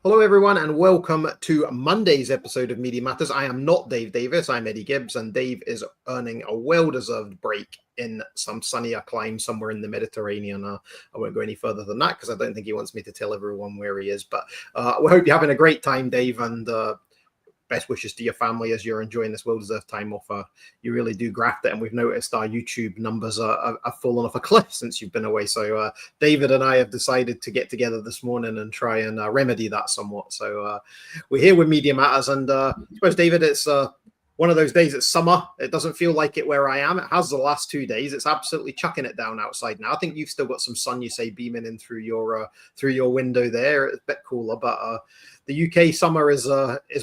Hello, everyone, and welcome to Monday's episode of Media Matters. I am not Dave Davis. I'm Eddie Gibbs, and Dave is earning a well-deserved break in some sunnier clime somewhere in the Mediterranean. I won't go any further than that because I don't think he wants me to tell everyone where he is. But we hope you're having a great time, Dave, and best wishes to your family as you're enjoying this well-deserved time off. You really do graft it, and we've noticed our YouTube numbers are fallen off a cliff since you've been away. So David and I have decided to get together this morning and try and remedy that somewhat. So we're here with Media Matters, and I suppose, David, it's one of those days. It's summer. It doesn't feel like it where I am. It has the last 2 days. It's absolutely chucking it down outside now. I think you've still got some sun, you say, beaming in through your window there. It's a bit cooler, but the UK summer is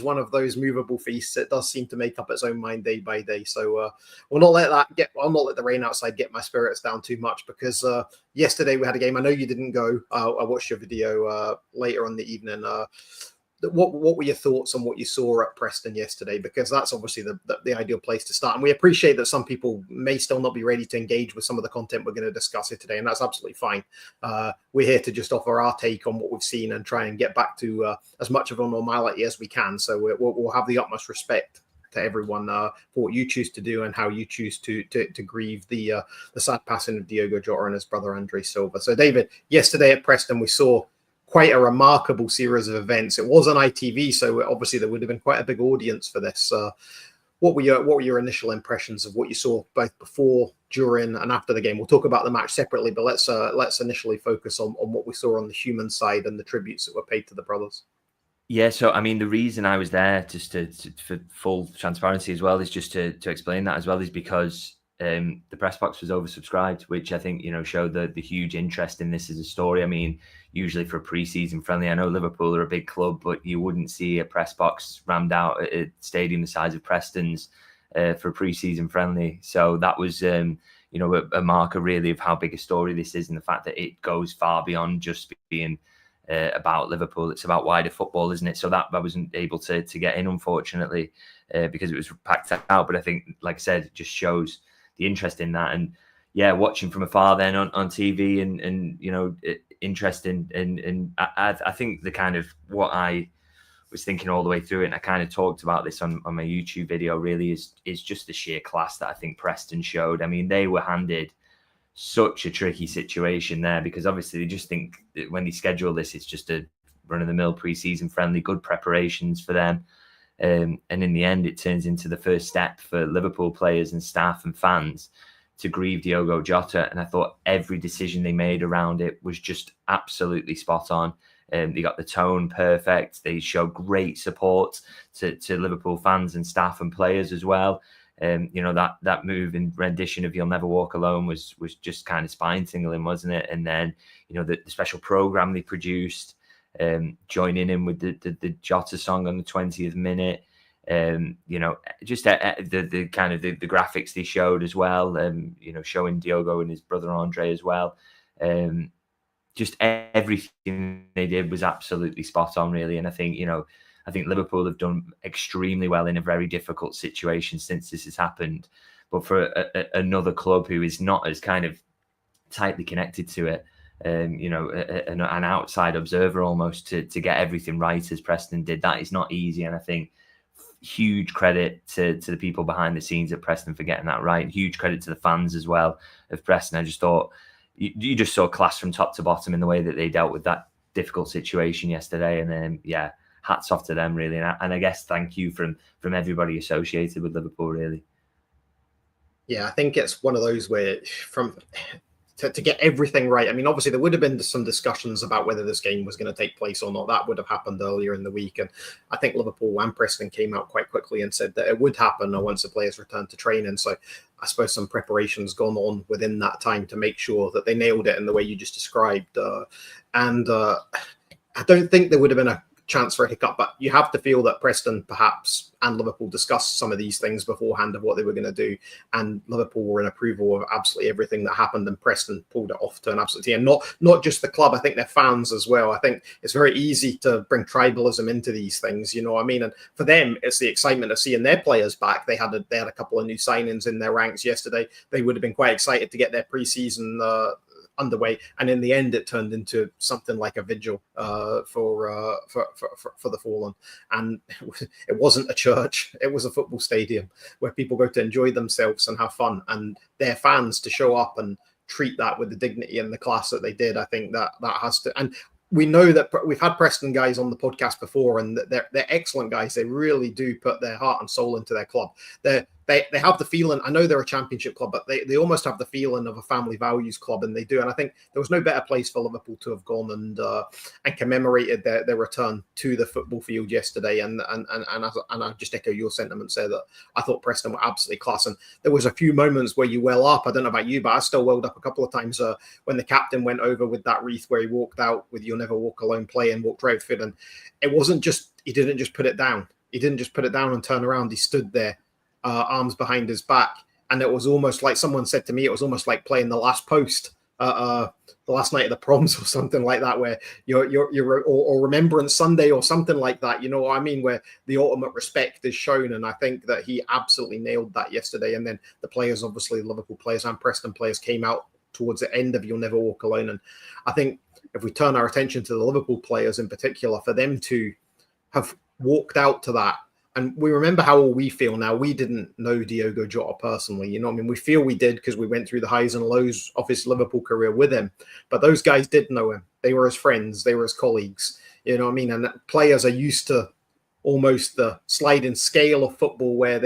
one of those movable feasts. It does seem to make up its own mind day by day. So I'll not let the rain outside get my spirits down too much, because yesterday we had a game. I know you didn't go. I watched your video later on the evening. What were your thoughts on what you saw at Preston yesterday? Because that's obviously the ideal place to start. And we appreciate that some people may still not be ready to engage with some of the content we're going to discuss here today, and that's absolutely fine. We're here to just offer our take on what we've seen and try and get back to as much of a normality as we can. So we'll have the utmost respect to everyone for what you choose to do and how you choose to grieve the sad passing of Diogo Jota and his brother Andre Silva. So, David, yesterday at Preston, we saw quite a remarkable series of events. It was on ITV, so obviously there would have been quite a big audience for this. What were your initial impressions of what you saw both before, during, and after the game? We'll talk about the match separately, but let's initially focus on what we saw on the human side and the tributes that were paid to the brothers. Yeah, so I mean, the reason I was there, just for full transparency as well, is just to explain that as well, is because the press box was oversubscribed, which I think showed the huge interest in this as a story. I mean, usually for a pre-season friendly, I know Liverpool are a big club, but you wouldn't see a press box rammed out at a stadium the size of Preston's for a pre-season friendly. So that was a marker really of how big a story this is, and the fact that it goes far beyond just being about Liverpool. It's about wider football, isn't it? So that I wasn't able to get in, unfortunately, because it was packed out. But I think, like I said, it just shows the interest in that. And yeah, watching from afar then on TV and interesting. And I think the kind of what I was thinking all the way through it, and I kind of talked about this on my YouTube video, really is just the sheer class that I think Preston showed. I mean, they were handed such a tricky situation there, because obviously they just think that when they schedule this, it's just a run-of-the-mill pre-season friendly, good preparations for them. And in the end, it turns into the first step for Liverpool players and staff and fans to grieve Diogo Jota. And I thought every decision they made around it was just absolutely spot on. They got the tone perfect. They showed great support to Liverpool fans and staff and players as well. That move and rendition of "You'll Never Walk Alone" was just kind of spine tingling, wasn't it? And then the special program they produced, joining in with the Jota song on the 20th minute, just the kind of the graphics they showed as well, showing Diogo and his brother Andre as well. Just everything they did was absolutely spot on, really. And I think Liverpool have done extremely well in a very difficult situation since this has happened. But for another club who is not as kind of tightly connected to it, an outside observer almost, to get everything right as Preston did, that is not easy. And I think huge credit to the people behind the scenes at Preston for getting that right. Huge credit to the fans as well of Preston. I just thought you just saw class from top to bottom in the way that they dealt with that difficult situation yesterday. And then, yeah, hats off to them, really. And I guess thank you from everybody associated with Liverpool, really. Yeah, I think it's one of those where to get everything right. I mean, obviously there would have been some discussions about whether this game was going to take place or not. That would have happened earlier in the week. And I think Liverpool and Preston came out quite quickly and said that it would happen once the players returned to training. So I suppose some preparation's gone on within that time to make sure that they nailed it in the way you just described. I don't think there would have been a chance for a hiccup, but you have to feel that Preston perhaps and Liverpool discussed some of these things beforehand of what they were going to do, and Liverpool were in approval of absolutely everything that happened, and Preston pulled it off to an absolute T. And not just the club, I think their fans as well. I think it's very easy to bring tribalism into these things, you know what I mean? And for them, it's the excitement of seeing their players back. They had a couple of new signings in their ranks yesterday. They would have been quite excited to get their pre-season underway, and in the end, it turned into something like a vigil for the fallen. And it wasn't a church; it was a football stadium where people go to enjoy themselves and have fun, and their fans to show up and treat that with the dignity and the class that they did. I think that has to, and we know that we've had Preston guys on the podcast before, and they're excellent guys. They really do put their heart and soul into their club. They have the feeling, I know they're a championship club, but they almost have the feeling of a family values club, and they do. And I think there was no better place for Liverpool to have gone and commemorated their return to the football field yesterday. And I just echo your sentiments there that I thought Preston were absolutely class. And there was a few moments where you well up. I don't know about you, but I still welled up a couple of times when the captain went over with that wreath where he walked out with "You'll Never Walk Alone" play and walked right through. And it wasn't just, he didn't just put it down. He didn't just put it down and turn around. He stood there, arms behind his back, and it was almost like, someone said to me, it was almost like playing the last post, the last night of the proms or something like that, where or Remembrance Sunday or something like that, you know what I mean, where the ultimate respect is shown. And I think that he absolutely nailed that yesterday. And then the players, obviously Liverpool players and Preston players, came out towards the end of "You'll Never Walk Alone." And I think if we turn our attention to the Liverpool players in particular, for them to have walked out to that, and we remember how we feel now. We didn't know Diogo Jota personally, you know what I mean? We feel we did because we went through the highs and lows of his Liverpool career with him. But those guys did know him. They were his friends. They were his colleagues, you know what I mean? And players are used to almost the sliding scale of football where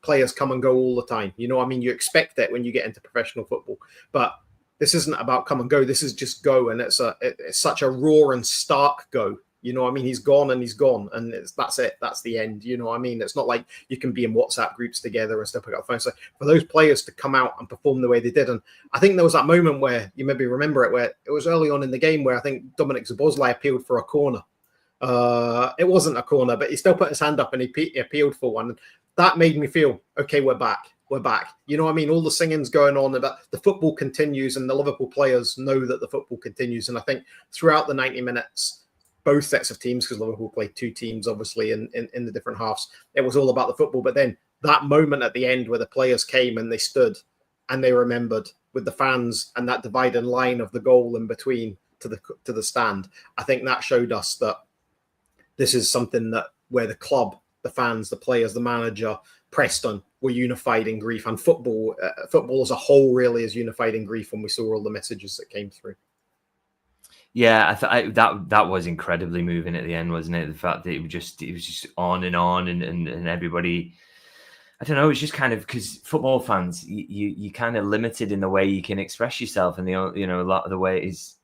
players come and go all the time. You know what I mean? You expect that when you get into professional football. But this isn't about come and go. This is just go. And it's such a raw and stark go. You know what I mean? He's gone and he's gone, and that's it. That's the end. You know what I mean? It's not like you can be in WhatsApp groups together and stuff like that. So for those players to come out and perform the way they did, and I think there was that moment where you maybe remember it, where it was early on in the game where I think Dominic Szoboszlai appealed for a corner. It wasn't a corner, but he still put his hand up and he appealed for one. That made me feel, okay, we're back. We're back. You know what I mean? All the singing's going on, but the football continues, and the Liverpool players know that the football continues. And I think throughout the 90 minutes, both sets of teams, because Liverpool played two teams, obviously, in the different halves, it was all about the football. But then that moment at the end where the players came and they stood and they remembered with the fans and that dividing line of the goal in between to the stand, I think that showed us that this is something that where the club, the fans, the players, the manager, Preston were unified in grief, and football as a whole really is unified in grief when we saw all the messages that came through. Yeah, that was incredibly moving at the end, wasn't it? The fact that it was just on, and everybody, I don't know, it's just kind of, because football fans, you kind of limited in the way you can express yourself, and a lot of the way is,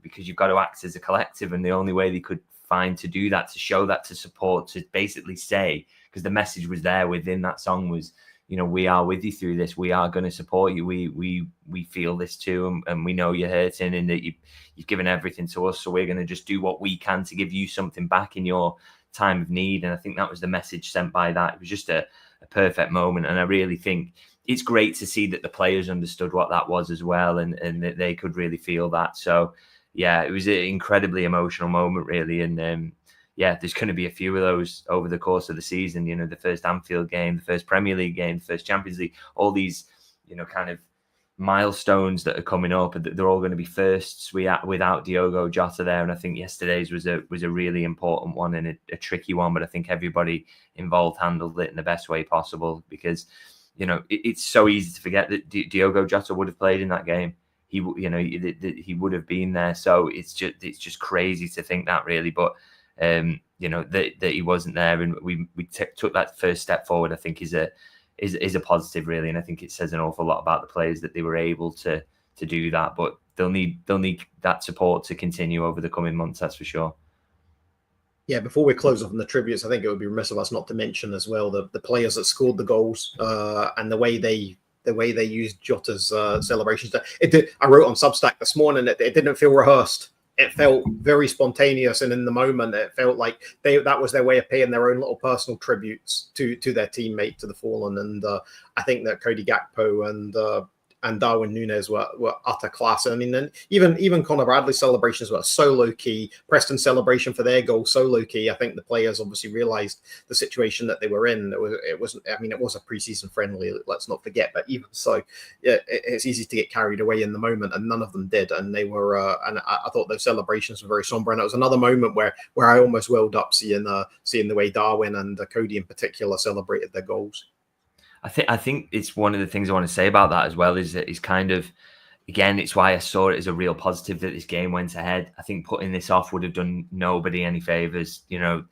because you've got to act as a collective, and the only way they could find to do that, to show that, to support, to basically say, because the message was there within that song was, we are with you through this. We are going to support you. We feel this too, and we know you're hurting, and that you've given everything to us. So we're going to just do what we can to give you something back in your time of need. And I think that was the message sent by that. It was just a perfect moment, and I really think it's great to see that the players understood what that was as well, and that they could really feel that. So yeah, it was an incredibly emotional moment, really, and yeah, there's going to be a few of those over the course of the season. The first Anfield game, the first Premier League game, the first Champions League, all these, kind of milestones that are coming up. They're all going to be firsts without Diogo Jota there. And I think yesterday's was a really important one and a tricky one. But I think everybody involved handled it in the best way possible, because, it's so easy to forget that Diogo Jota would have played in that game. He would have been there. So it's just crazy to think that, really. But that he wasn't there, and we took that first step forward, I think is a positive, really. And I think it says an awful lot about the players that they were able to do that. But they'll need that support to continue over the coming months, that's for sure. Yeah, before we close off on the tributes, I think it would be remiss of us not to mention as well the players that scored the goals and the way they used Jota's celebrations. I wrote on Substack this morning that it didn't feel rehearsed. It felt very spontaneous, and in the moment, it felt like that was their way of paying their own little personal tributes to their teammate, to the fallen. And I think that Cody Gakpo and and Darwin Nunez were utter class. I mean, then even Conor Bradley's celebrations were so low key. Preston's celebration for their goal so low key. I think the players obviously realised the situation that they were in. It was a preseason friendly. Let's not forget, but even so, it's easy to get carried away in the moment, and none of them did. And they were, and I thought those celebrations were very somber. And it was another moment where I almost welled up seeing the way Darwin and Cody in particular celebrated their goals. I think it's one of the things I want to say about that as well is that it's kind of, again, it's why I saw it as a real positive that this game went ahead. I think putting this off would have done nobody any favours. You know,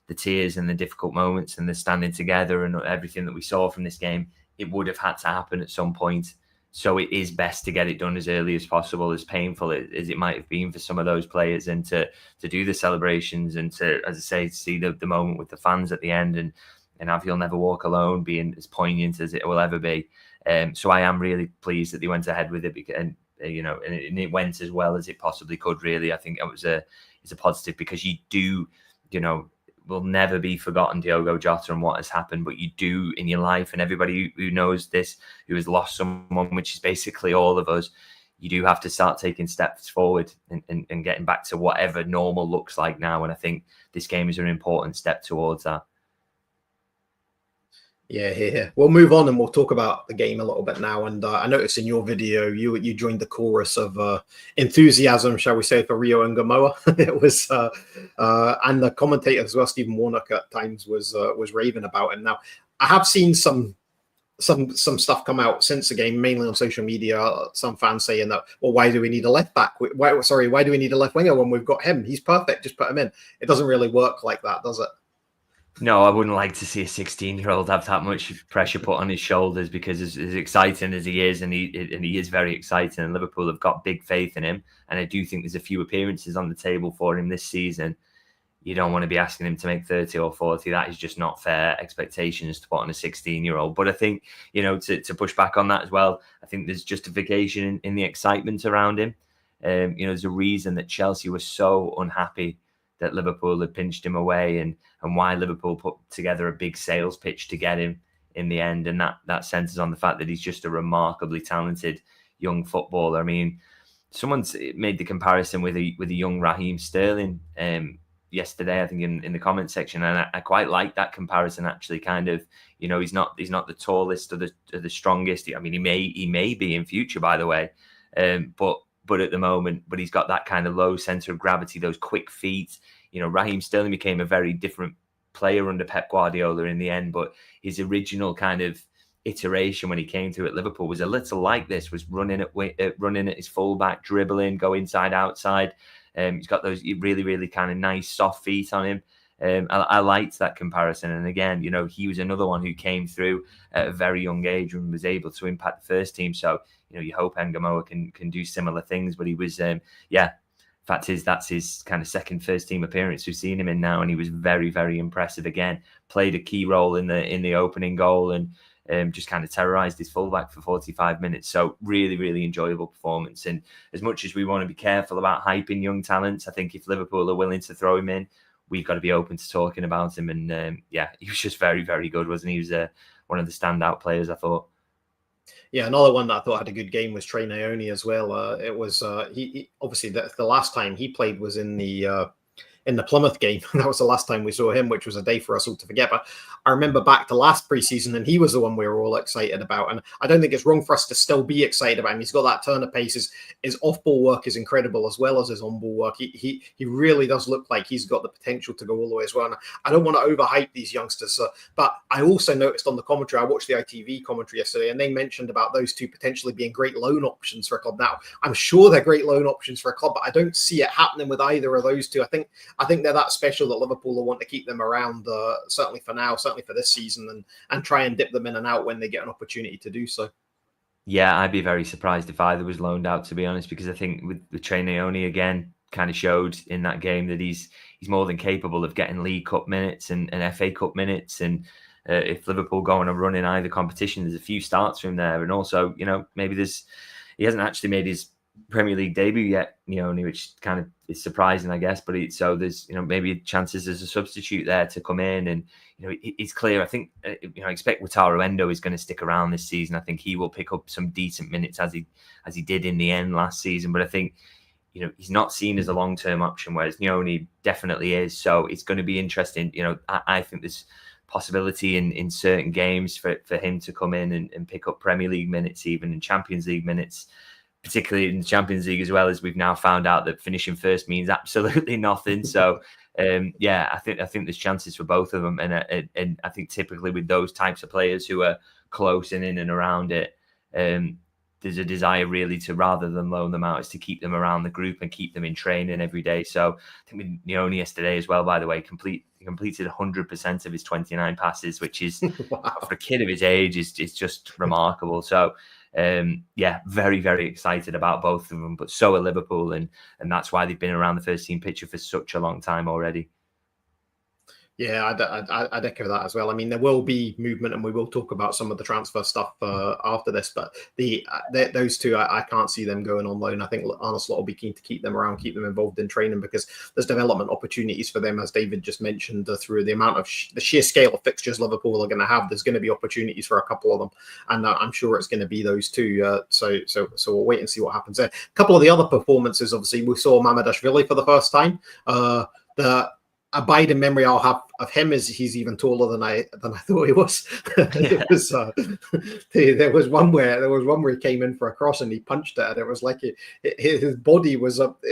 the tears and the difficult moments and the standing together and everything that we saw from this game, it would have had to happen at some point. So it is best to get it done as early as possible, as painful as it might have been for some of those players, and to do the celebrations and to, as I say, see the moment with the fans at the end, and Have You'll Never Walk Alone being as poignant as it will ever be. So I am really pleased that they went ahead with it, and it went as well as it possibly could. Really, I think it's a positive, because you do, will never be forgotten, Diogo Jota and what has happened, but you do in your life, and everybody who knows this, who has lost someone, which is basically all of us, you do have to start taking steps forward and getting back to whatever normal looks like now. And I think this game is an important step towards that. Yeah. We'll move on and we'll talk about the game a little bit now. And I noticed in your video, you joined the chorus of enthusiasm, shall we say, for Rio and Gamoa. It was, and the commentator as well, Stephen Warnock, at times was raving about him. Now, I have seen some stuff come out since the game, mainly on social media. Some fans saying that, well, why do we need a left back? Why do we need a left winger when we've got him? He's perfect. Just put him in. It doesn't really work like that, does it? No, I wouldn't like to see a 16-year-old have that much pressure put on his shoulders, because as exciting as he is, and he is very exciting, and Liverpool have got big faith in him, and I do think there's a few appearances on the table for him this season. You don't want to be asking him to make 30 or 40. That is just not fair expectations to put on a 16-year-old. But I think, to push back on that as well, I think there's justification in the excitement around him. There's a reason that Chelsea was so unhappy that Liverpool had pinched him away, and why Liverpool put together a big sales pitch to get him in the end. And that centres on the fact that he's just a remarkably talented young footballer. I mean, someone's made the comparison with a young Raheem Sterling yesterday, I think, in the comment section, and I quite like that comparison, actually. Kind of, he's not the tallest or the strongest. I mean, he may be in future, by the way, but at the moment, he's got that kind of low centre of gravity, those quick feet. Raheem Sterling became a very different player under Pep Guardiola in the end, but his original kind of iteration when he came to at Liverpool was a little like this, was running at his fullback, dribbling, go inside, outside. He's got those really, really kind of nice, soft feet on him. I liked that comparison. And again, he was another one who came through at a very young age and was able to impact the first team. So, you hope Gamoa can do similar things. But he was, fact is, that's his kind of second first team appearance we've seen him in now, and he was very, very impressive again. Played a key role in the opening goal, and just kind of terrorised his fullback for 45 minutes. So really, really enjoyable performance. And as much as we want to be careful about hyping young talents, I think if Liverpool are willing to throw him in, we've got to be open to talking about him. And he was just very, very good, wasn't he? He was one of the standout players, I thought. Yeah, another one that I thought had a good game was Trey Naoni as well. It was he obviously the last time he played was in the Plymouth game. That was the last time we saw him, which was a day for us all to forget. But I remember back to last preseason, and he was the one we were all excited about. And I don't think it's wrong for us to still be excited about him. He's got that turn of pace. His off-ball work is incredible, as well as his on-ball work. He really does look like he's got the potential to go all the way as well. And I don't want to overhype these youngsters, but I also noticed on the commentary, I watched the ITV commentary yesterday, and they mentioned about those two potentially being great loan options for a club. Now, I'm sure they're great loan options for a club, but I don't see it happening with either of those two. I think they're that special that Liverpool will want to keep them around, certainly for now, certainly for this season, and try and dip them in and out when they get an opportunity to do so. Yeah, I'd be very surprised if either was loaned out, to be honest, because I think with Trey Naoni, again, kind of showed in that game that he's more than capable of getting League Cup minutes and FA Cup minutes. And if Liverpool go on a run in either competition, there's a few starts from there. And also, maybe he hasn't actually made his Premier League debut yet, which kind of is surprising, I guess. But so there's, maybe chances as a substitute there to come in, and it's clear. I think I expect Wataru Endo is going to stick around this season. I think he will pick up some decent minutes as he did in the end last season. But I think he's not seen as a long-term option, whereas Nyoni definitely is. So it's going to be interesting. I think there's possibility in certain games for him to come in and pick up Premier League minutes, even in Champions League minutes. Particularly in the Champions League as well, as we've now found out that finishing first means absolutely nothing. So, I think there's chances for both of them, and I think typically with those types of players who are close and in and around it, there's a desire really to, rather than loan them out, is to keep them around the group and keep them in training every day. So I think with Nyoni yesterday as well, by the way, completed 100% of his 29 passes, which is Wow. for a kid of his age is just remarkable. So. Very, very excited about both of them, but so are Liverpool, and that's why they've been around the first team picture for such a long time already. Yeah, I'd echo that as well. I mean, there will be movement, and we will talk about some of the transfer stuff after this. But those two, I can't see them going on loan. I think Arne Slot will be keen to keep them around, keep them involved in training, because there's development opportunities for them, as David just mentioned, through the amount of the sheer scale of fixtures Liverpool are going to have. There's going to be opportunities for a couple of them, and I'm sure it's going to be those two. So we'll wait and see what happens there. A couple of the other performances, obviously, we saw Mamardashvili for the first time. The abiding memory I'll have of him is he's even taller than I thought he was. There was one where he came in for a cross and he punched it, and it was like his body was up,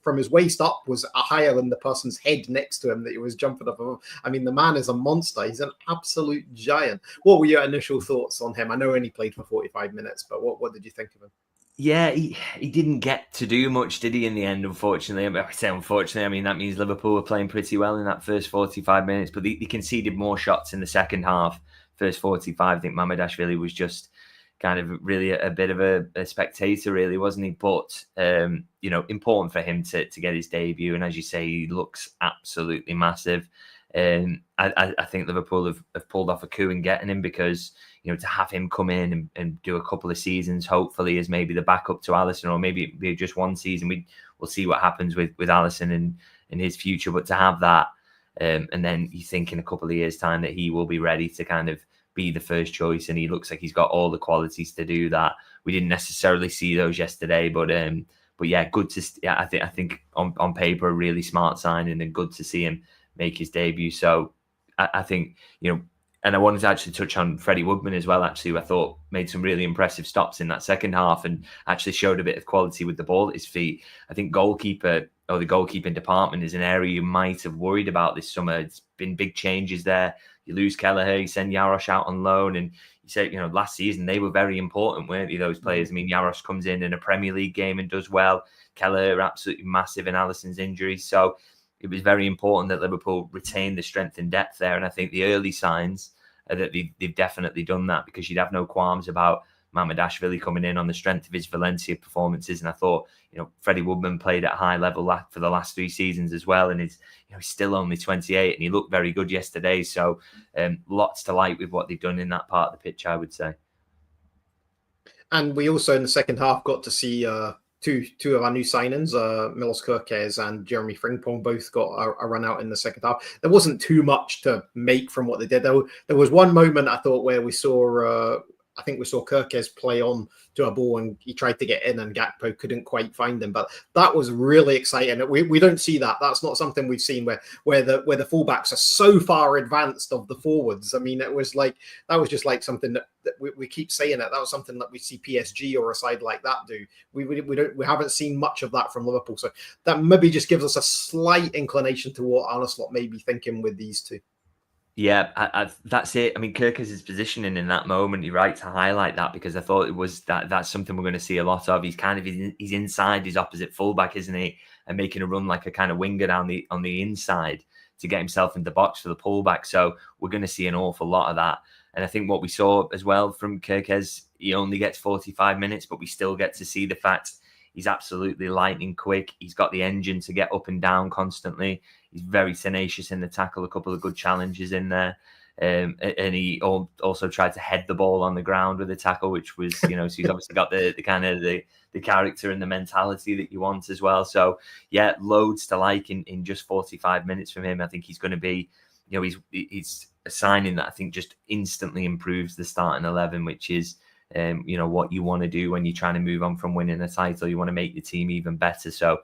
from his waist up was higher than the person's head next to him that he was jumping up above. I mean, the man is a monster. He's an absolute giant. What were your initial thoughts on him? I know he only played for 45 minutes, but what did you think of him? Yeah, he didn't get to do much, did he, in the end, unfortunately? I say unfortunately, I mean, that means Liverpool were playing pretty well in that first 45 minutes, but they conceded more shots in the second half. First 45, I think Mamardashvili was just kind of really a bit of a spectator, really, wasn't he? But, important for him to get his debut. And as you say, he looks absolutely massive. I think Liverpool have pulled off a coup in getting him, because to have him come in and do a couple of seasons, hopefully as maybe the backup to Alisson, or maybe it'll be just one season. We'll see what happens with Alisson in his future. But to have that, and then you think in a couple of years' time that he will be ready to kind of be the first choice, and he looks like he's got all the qualities to do that. We didn't necessarily see those yesterday, but yeah, good to. Yeah, I think on paper a really smart signing, and good to see him make his debut. So I think, and I wanted to actually touch on Freddie Woodman as well, actually, who I thought made some really impressive stops in that second half and actually showed a bit of quality with the ball at his feet. I think the goalkeeping department is an area you might have worried about this summer. It's been big changes there. You lose Kelleher, you send Jaros out on loan, and you say, last season they were very important, weren't they, those players? I mean, Jaros comes in a Premier League game and does well. Kelleher absolutely massive in Alisson's injuries. So it was very important that Liverpool retained the strength and depth there. And I think the early signs are that they've definitely done that, because you'd have no qualms about Mamardashvili coming in on the strength of his Valencia performances. And I thought, Freddie Woodman played at a high level for the last 3 seasons as well. And he's still only 28, and he looked very good yesterday. So lots to like with what they've done in that part of the pitch, I would say. And we also in the second half got to see two of our new signings, Milos Kerkez and Jeremy Frimpong, both got a run out in the second half. There wasn't too much to make from what they did. There was one moment I thought where we saw, I think we saw Kerkez play on to a ball and he tried to get in and Gakpo couldn't quite find him. But that was really exciting. We don't see that. That's not something we've seen where the fullbacks are so far advanced of the forwards. I mean, that was just like something that we keep saying it. That was something that we see PSG or a side like that do. We haven't seen much of that from Liverpool. So that maybe just gives us a slight inclination to what Arne Slot may be thinking with these two. Yeah, that's it. I mean, Kerkez's positioning in that moment, you're right to highlight that, because I thought it was that's something we're going to see a lot of. He's kind of he's inside his opposite fullback, isn't he? And making a run like a kind of winger on the inside to get himself in the box for the pullback. So we're going to see an awful lot of that. And I think what we saw as well from Kerkez, he only gets 45 minutes, but we still get to see the fact he's absolutely lightning quick. He's got the engine to get up and down constantly. He's very tenacious in the tackle, a couple of good challenges in there. And he also tried to head the ball on the ground with a tackle, which was, so he's obviously got the kind of the character and the mentality that you want as well. So yeah, loads to like in just 45 minutes from him. I think he's going to be, he's a signing that I think just instantly improves the starting 11, which is, what you want to do when you're trying to move on from winning a title. You want to make the team even better. So,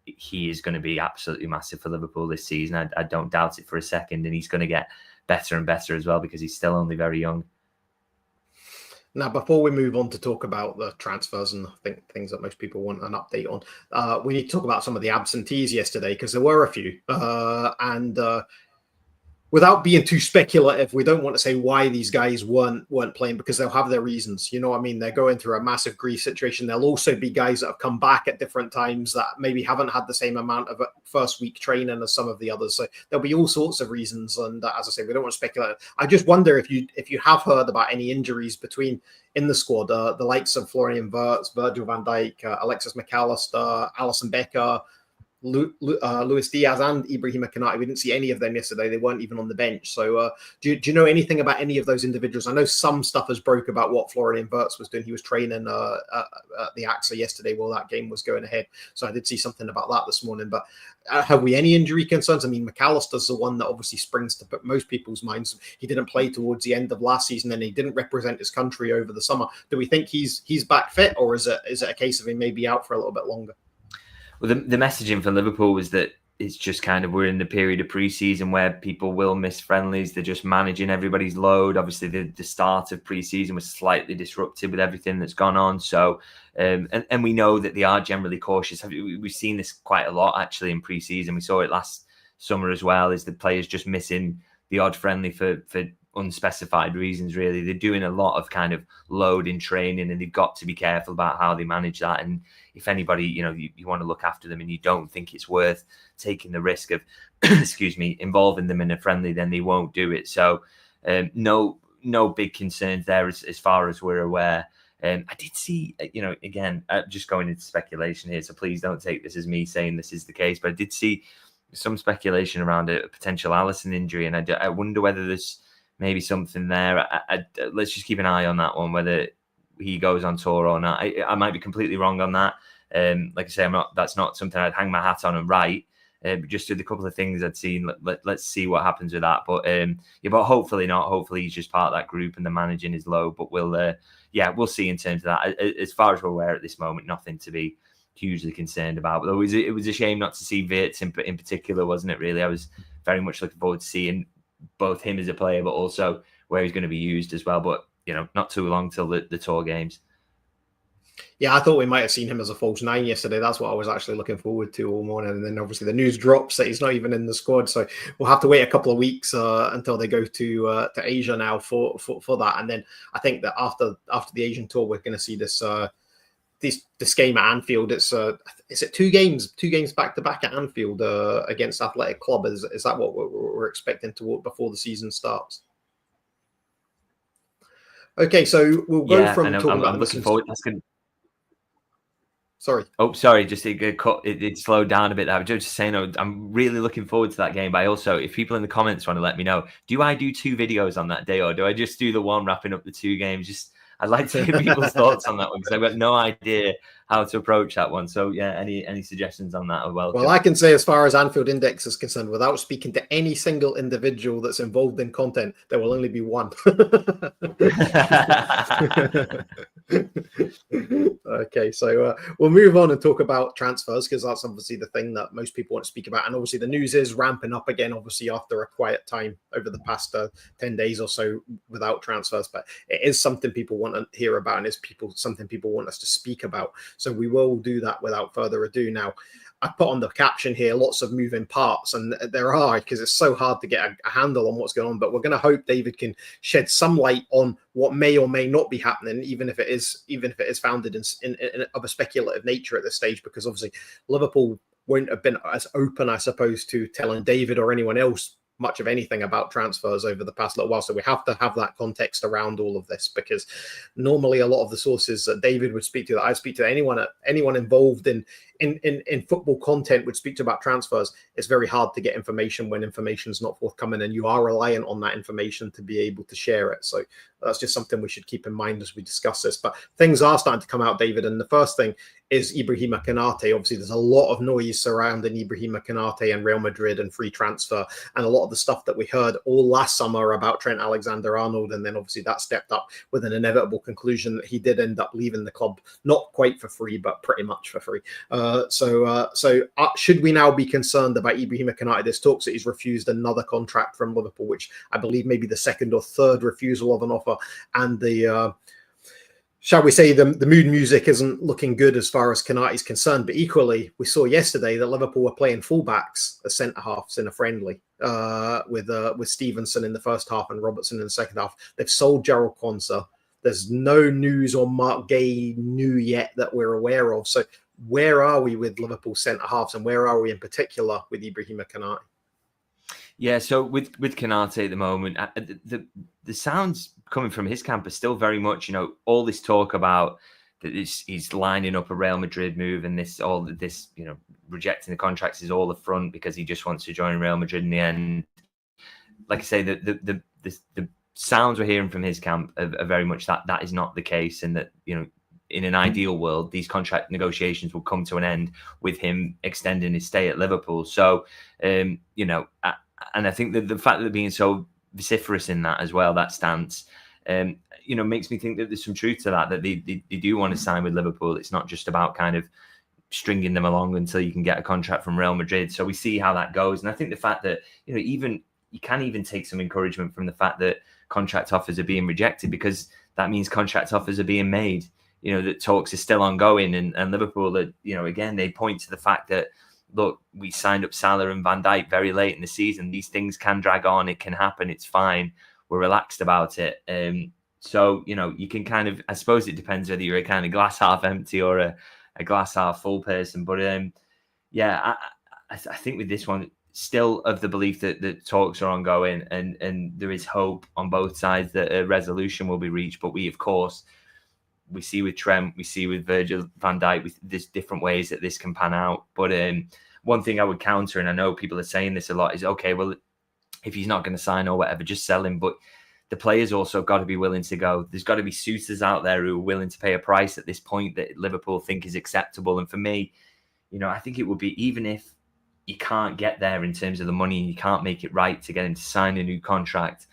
he is going to be absolutely massive for Liverpool this season. I don't doubt it for a second. And he's going to get better and better as well, because he's still only very young. Now, before we move on to talk about the transfers and I think things that most people want an update on, we need to talk about some of the absentees yesterday, because there were a few. Without being too speculative, we don't want to say why these guys weren't playing, because they'll have their reasons. You know what I mean? They're going through a massive grief situation. There'll also be guys that have come back at different times that maybe haven't had the same amount of first week training as some of the others. So there'll be all sorts of reasons. And as I say, we don't want to speculate. I just wonder if you have heard about any injuries in the squad, the likes of Florian Wirtz, Virgil van Dijk, Alexis McAllister, Alisson Becker, Luis Diaz and Ibrahima Konate. We didn't see any of them yesterday. They weren't even on the bench. So do you know anything about any of those individuals? I know some stuff has broke about what Florian Wirtz was doing. He was training at the AXA yesterday while that game was going ahead. So I did see something about that this morning. But have we any injury concerns? I mean, McAllister's the one that obviously springs to most people's minds. He didn't play towards the end of last season, and he didn't represent his country over the summer. Do we think he's back fit, or is it a case of him maybe out for a little bit longer? Well, the messaging for Liverpool was that it's just kind of, we're in the period of pre-season where people will miss friendlies. They're just managing everybody's load. Obviously, the start of pre-season was slightly disrupted with everything that's gone on. So, and we know that they are generally cautious. We've seen this quite a lot, actually, in pre-season. We saw it last summer as well, is the players just missing the odd friendly for unspecified reasons, really. They're doing a lot of kind of load in training, and they've got to be careful about how they manage that. And if anybody, you want to look after them and you don't think it's worth taking the risk of, involving them in a friendly, then they won't do it. So no big concerns there as far as we're aware. I did see, again, just going into speculation here, so please don't take this as me saying this is the case, but I did see some speculation around a potential Alisson injury, and I wonder whether there's maybe something there. Let's just keep an eye on that one, whether he goes on tour or not. I might be completely wrong on that. Like I say, that's not something I'd hang my hat on and write. But just with a couple of things I'd seen, let's see what happens with that. But but hopefully not. Hopefully he's just part of that group and the managing is low. But we'll see in terms of that. As far as we're aware at this moment, nothing to be hugely concerned about. But it was a shame not to see Wirtz in particular, wasn't it? Really, I was very much looking forward to seeing both him as a player, but also where he's going to be used as well. But not too long till the tour games. Yeah, I thought we might have seen him as a false nine yesterday. That's what I was actually looking forward to all morning. And then obviously the news drops that he's not even in the squad. So we'll have to wait a couple of weeks until they go to Asia now for that. And then I think that after the Asian tour, we're going to see this game at Anfield. Is it two games back to back at Anfield against Athletic Club? Is that what we're expecting before the season starts? Okay, so we'll go from talking about. I'm looking forward. Sorry. Oh, sorry. Just it slowed down a bit. I was just saying, I'm really looking forward to that game. But I also, if people in the comments want to let me know, do I do 2 videos on that day, or do I just do the one wrapping up the 2 games? I'd like to hear people's thoughts on that one, because I've got no idea how to approach that one. So yeah, any suggestions on that are welcome. Well, I can say, as far as Anfield Index is concerned, without speaking to any single individual that's involved in content, there will only be one. Okay, so we'll move on and talk about transfers, because that's obviously the thing that most people want to speak about. And obviously the news is ramping up again, obviously after a quiet time over the past 10 days or so without transfers. But it is something people want to hear about, and it's something people want us to speak about. So we will do that without further ado. Now, I put on the caption here, lots of moving parts, and there are, because it's so hard to get a handle on what's going on. But we're going to hope David can shed some light on what may or may not be happening, even if it is founded in of a speculative nature at this stage, because obviously Liverpool won't have been as open, I suppose, to telling David or anyone else much of anything about transfers over the past little while. So we have to have that context around all of this, because normally a lot of the sources that David would speak to, that I speak to, anyone involved in in football content which speaks about transfers, it's very hard to get information when information is not forthcoming, and you are reliant on that information to be able to share it. So that's just something we should keep in mind as we discuss this. But things are starting to come out, David, and the first thing is Ibrahima Konate. Obviously, there's a lot of noise surrounding Ibrahima Konate and Real Madrid and free transfer, and a lot of the stuff that we heard all last summer about Trent Alexander-Arnold, and then obviously that stepped up with an inevitable conclusion that he did end up leaving the club, not quite for free, but pretty much for free. So should we now be concerned about Ibrahima Konate? There's talks that he's refused another contract from Liverpool, which I believe may be the second or third refusal of an offer, and the shall we say, the mood music isn't looking good as far as Konate is concerned. But equally, we saw yesterday that Liverpool were playing fullbacks as centre-halves in a friendly with Stevenson in the first half and Robertson in the second half. They've sold Jarrell Quansah. There's no news on Mark Gay new yet that we're aware of. So where are we with Liverpool centre-halves, and where are we in particular with Ibrahima Konate? Yeah, so with Konate at the moment, the sounds coming from his camp are still very much, all this talk about that he's lining up a Real Madrid move, and this rejecting the contracts is all a front because he just wants to join Real Madrid in the end. Like I say, the sounds we're hearing from his camp are very much that is not the case, and that in an ideal world, these contract negotiations will come to an end with him extending his stay at Liverpool. So, and I think that the fact that they're being so vociferous in that as well, that stance, makes me think that there's some truth to that they do want to sign with Liverpool. It's not just about kind of stringing them along until you can get a contract from Real Madrid. So we see how that goes. And I think the fact that, even you can even take some encouragement from the fact that contract offers are being rejected, because that means contract offers are being made. That talks are still ongoing, and Liverpool, again, they point to the fact that, look, we signed up Salah and Van Dijk very late in the season. These things can drag on. It can happen. It's fine. We're relaxed about it. So, you can kind of, I suppose it depends whether you're a kind of glass half empty or a glass half full person. But I think with this one, still of the belief that the talks are ongoing, and there is hope on both sides that a resolution will be reached. But we see with Trent, we see with Virgil van Dijk, there's different ways that this can pan out. But one thing I would counter, and I know people are saying this a lot, is, okay, well, if he's not going to sign or whatever, just sell him. But the players also got to be willing to go. There's got to be suitors out there who are willing to pay a price at this point that Liverpool think is acceptable. And for me, I think it would be, even if you can't get there in terms of the money, you can't make it right to get him to sign a new contract,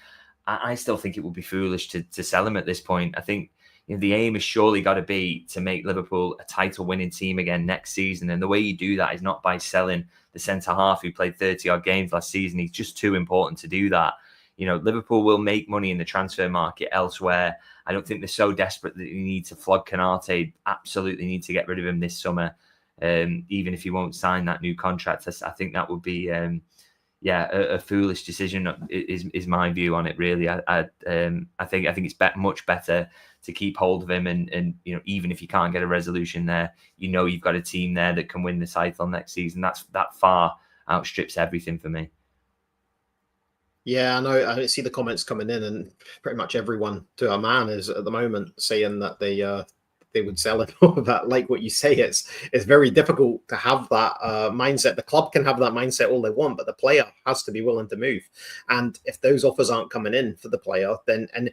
I still think it would be foolish to sell him at this point. I think the aim has surely got to be to make Liverpool a title-winning team again next season. And the way you do that is not by selling the centre-half who played 30-odd games last season. He's just too important to do that. Liverpool will make money in the transfer market elsewhere. I don't think they're so desperate that you need to flog Konate. Absolutely need to get rid of him this summer, even if he won't sign that new contract. I think that would be a foolish decision is my view on it, really. I think it's much better to keep hold of him, and even if you can't get a resolution there, you've got a team there that can win the title next season. That far outstrips everything for me. Yeah, I know. I see the comments coming in, and pretty much everyone to a man is at the moment saying that they would sell it. All of that, like what you say, it's very difficult to have that mindset. The club can have that mindset all they want, but the player has to be willing to move. And if those offers aren't coming in for the player, then, and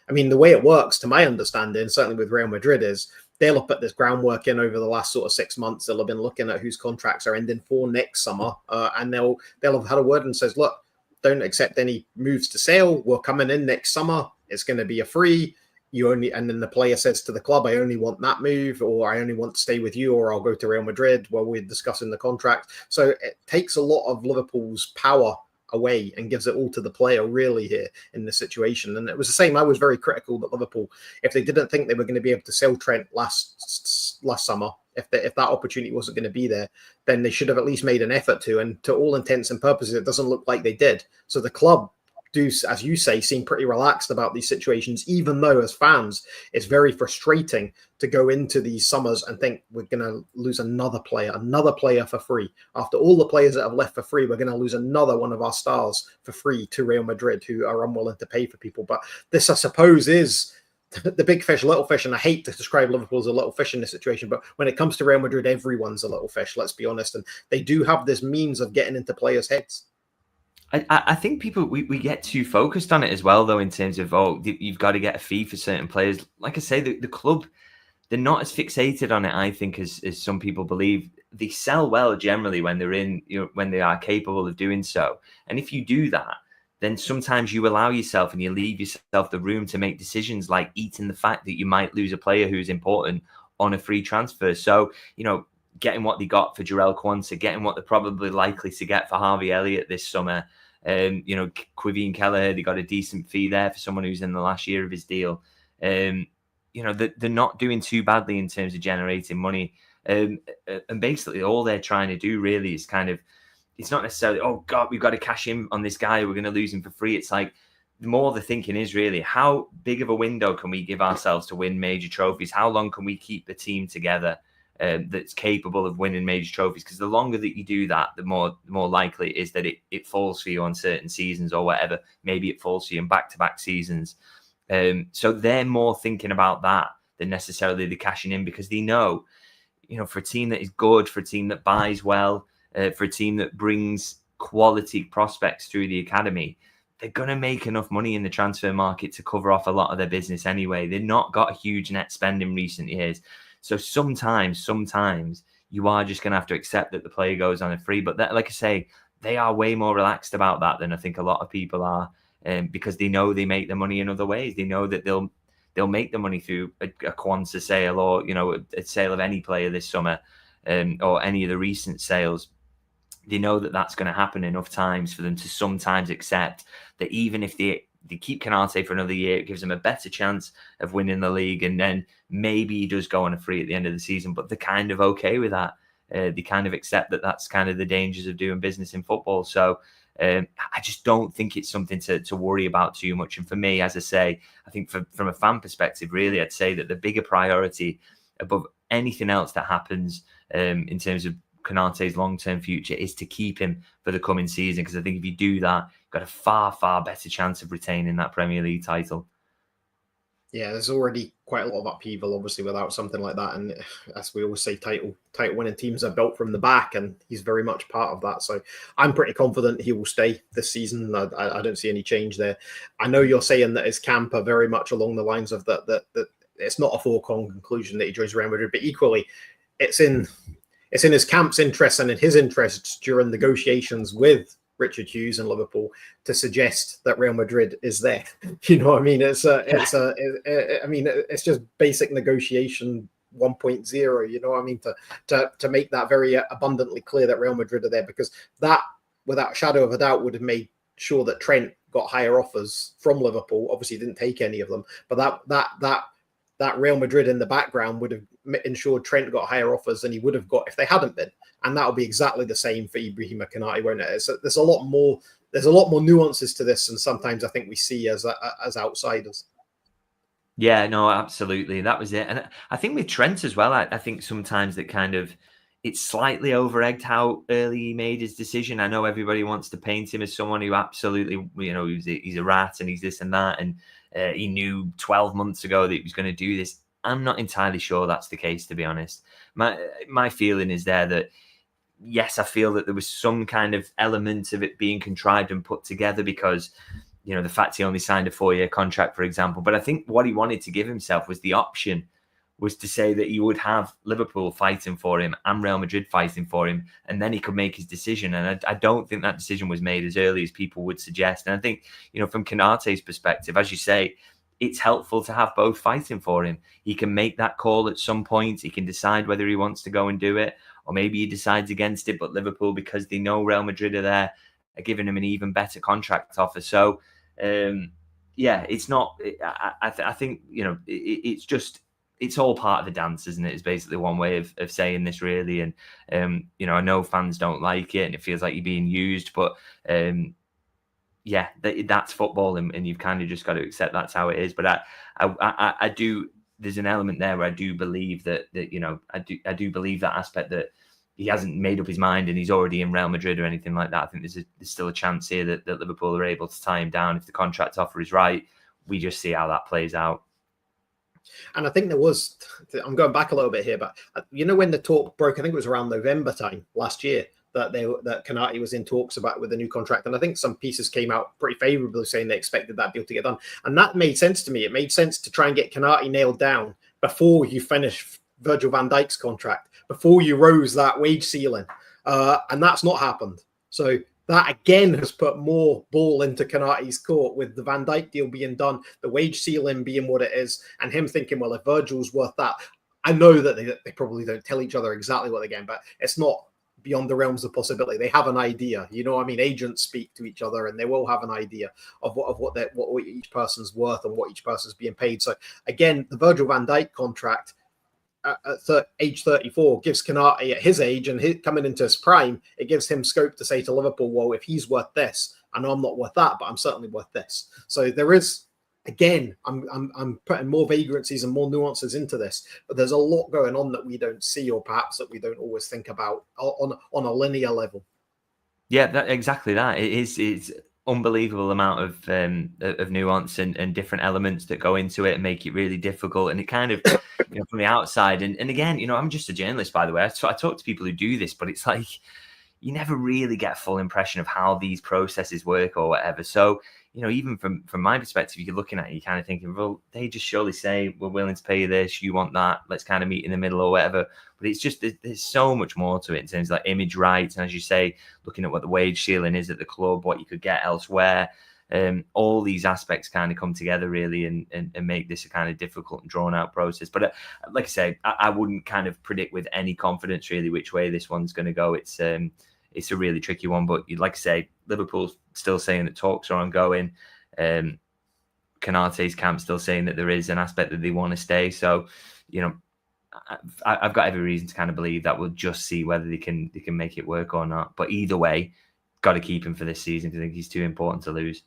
I mean, the way it works, to my understanding, certainly with Real Madrid, is they'll have put this groundwork in over the last sort of 6 months. They'll have been looking at whose contracts are ending for next summer, and they'll have had a word and says, look, don't accept any moves to sale. We're coming in next summer. It's going to be a free. And then the player says to the club, I only want that move, or I only want to stay with you, or I'll go to Real Madrid while we're discussing the contract. So it takes a lot of Liverpool's power away and gives it all to the player, really, here in this situation. And it was the same. I was very critical that Liverpool, if they didn't think they were going to be able to sell Trent last summer, if that opportunity wasn't going to be there, then they should have at least made an effort to. And to all intents and purposes, it doesn't look like they did. So the club do, as you say, seem pretty relaxed about these situations, even though as fans, it's very frustrating to go into these summers and think we're going to lose another player for free. After all the players that have left for free, we're going to lose another one of our stars for free to Real Madrid, who are unwilling to pay for people. But this, I suppose, is the big fish, little fish, and I hate to describe Liverpool as a little fish in this situation, but when it comes to Real Madrid, everyone's a little fish, let's be honest, and they do have this means of getting into players' heads. I think people, we get too focused on it as well, though, in terms of, you've got to get a fee for certain players. Like I say, the club, they're not as fixated on it, I think, as some people believe. They sell well generally when they're in, when they are capable of doing so. And if you do that, then sometimes you allow yourself and you leave yourself the room to make decisions like eating the fact that you might lose a player who's important on a free transfer. So, getting what they got for Jarell Quansah, getting what they're probably likely to get for Harvey Elliott this summer. Quivine Kelleher, they got a decent fee there for someone who's in the last year of his deal. They're not doing too badly in terms of generating money. And basically all they're trying to do really is kind of, it's not necessarily, oh God, we've got to cash in on this guy, we're going to lose him for free. It's like, more the thinking is really, how big of a window can we give ourselves to win major trophies? How long can we keep the team together that's capable of winning major trophies? Because the longer that you do that, the more likely it is that it falls for you on certain seasons or whatever. Maybe it falls for you in back-to-back seasons. So they're more thinking about that than necessarily the cashing in, because they know, for a team that is good, for a team that buys well, for a team that brings quality prospects through the academy, they're going to make enough money in the transfer market to cover off a lot of their business anyway. They've not got a huge net spend in recent years. So sometimes you are just going to have to accept that the player goes on a free. But that, like I say, they are way more relaxed about that than I think a lot of people are, because they know they make the money in other ways. They know that they'll make the money through a Quansah sale, or a sale of any player this summer, or any of the recent sales. They know that that's going to happen enough times for them to sometimes accept that even if they keep Konate for another year, it gives them a better chance of winning the league, and then maybe he does go on a free at the end of the season. But they're kind of okay with that. They kind of accept that that's kind of the dangers of doing business in football. So I just don't think it's something to worry about too much. And for me, as I say, I think from a fan perspective, really, I'd say that the bigger priority above anything else that happens in terms of Konate's long-term future is to keep him for the coming season, because I think if you do that, you've got a far, far better chance of retaining that Premier League title. Yeah, there's already quite a lot of upheaval, obviously, without something like that. And as we always say, title-winning teams are built from the back, and he's very much part of that. So I'm pretty confident he will stay this season. I don't see any change there. I know you're saying that his camp are very much along the lines of that it's not a foregone conclusion that he joins Real Madrid, but equally, it's in his camp's interest and in his interests during negotiations with Richard Hughes and Liverpool to suggest that Real Madrid is there. You know what I mean? It's just basic negotiation 1.0. You know what I mean? To make that very abundantly clear that Real Madrid are there, because that, without a shadow of a doubt, would have made sure that Trent got higher offers from Liverpool. Obviously, didn't take any of them, but that Real Madrid in the background would have ensured Trent got higher offers than he would have got if they hadn't been. And that'll be exactly the same for Ibrahima Konate, won't it? So there's a lot more nuances to this, and sometimes I think we see as outsiders. Yeah, no, absolutely. That was it. And I think with Trent as well, I think sometimes that kind of, it's slightly over-egged how early he made his decision. I know everybody wants to paint him as someone who absolutely, he's a rat and he's this and that. And he knew 12 months ago that he was going to do this. I'm not entirely sure that's the case, to be honest. My feeling is there that, yes, I feel that there was some kind of element of it being contrived and put together because, the fact he only signed a 4-year contract, for example. But I think what he wanted to give himself was the option, was to say that he would have Liverpool fighting for him and Real Madrid fighting for him, and then he could make his decision. And I don't think that decision was made as early as people would suggest. And I think, from Konate's perspective, as you say, it's helpful to have both fighting for him. He can make that call at some point. He can decide whether he wants to go and do it, or maybe he decides against it. But Liverpool, because they know Real Madrid are there, are giving him an even better contract offer. So, it's not. I think it's just. It's all part of the dance, isn't it? It's basically one way of saying this, really. And, I know fans don't like it and it feels like you're being used, but that's football, and you've kind of just got to accept that's how it is. But I do, there's an element there where I do believe that I do believe that aspect, that he hasn't made up his mind and he's already in Real Madrid or anything like that. I think there's still a chance here that Liverpool are able to tie him down if the contract offer is right. We just see how that plays out. And I think there was, I'm going back a little bit here, but when the talk broke, I think it was around November time last year that Konate was in talks about with a new contract. And I think some pieces came out pretty favorably saying they expected that deal to get done. And that made sense to me. It made sense to try and get Konate nailed down before you finish Virgil van Dijk's contract, before you rose that wage ceiling. And that's not happened. So that again has put more ball into Konate's court with the Van Dijk deal being done, the wage ceiling being what it is, and him thinking, well, if Virgil's worth that, I know that they probably don't tell each other exactly what they're getting, but it's not beyond the realms of possibility. They have an idea, agents speak to each other and they will have an idea of what each person's worth and what each person's being paid. So again, the Virgil van Dijk contract at age 34 gives Konate at his age and coming into his prime, it gives him scope to say to Liverpool, well, if he's worth this, I know I'm not worth that, but I'm certainly worth this. So there is, again, I'm putting more vagrancies and more nuances into this, but there's a lot going on that we don't see, or perhaps that we don't always think about on a linear level. Yeah, exactly that. It's unbelievable amount of nuance and different elements that go into it and make it really difficult. And it kind of, from the outside, and again, I'm just a journalist, by the way. I talk to people who do this, but it's like you never really get a full impression of how these processes work or whatever. So, even from my perspective, you're looking at it, you're kind of thinking, well, they just surely say, we're willing to pay you this, you want that, let's kind of meet in the middle or whatever. But it's just, there's so much more to it in terms of like image rights. And as you say, looking at what the wage ceiling is at the club, what you could get elsewhere. All these aspects kind of come together really and make this a kind of difficult and drawn out process. But like I say, I wouldn't kind of predict with any confidence really which way this one's going to go. It's a really tricky one, but you'd like to say Liverpool's still saying that talks are ongoing. Konate's camp still saying that there is an aspect that they want to stay. So, I've got every reason to kind of believe that we'll just see whether they can make it work or not. But either way, got to keep him for this season because I think he's too important to lose.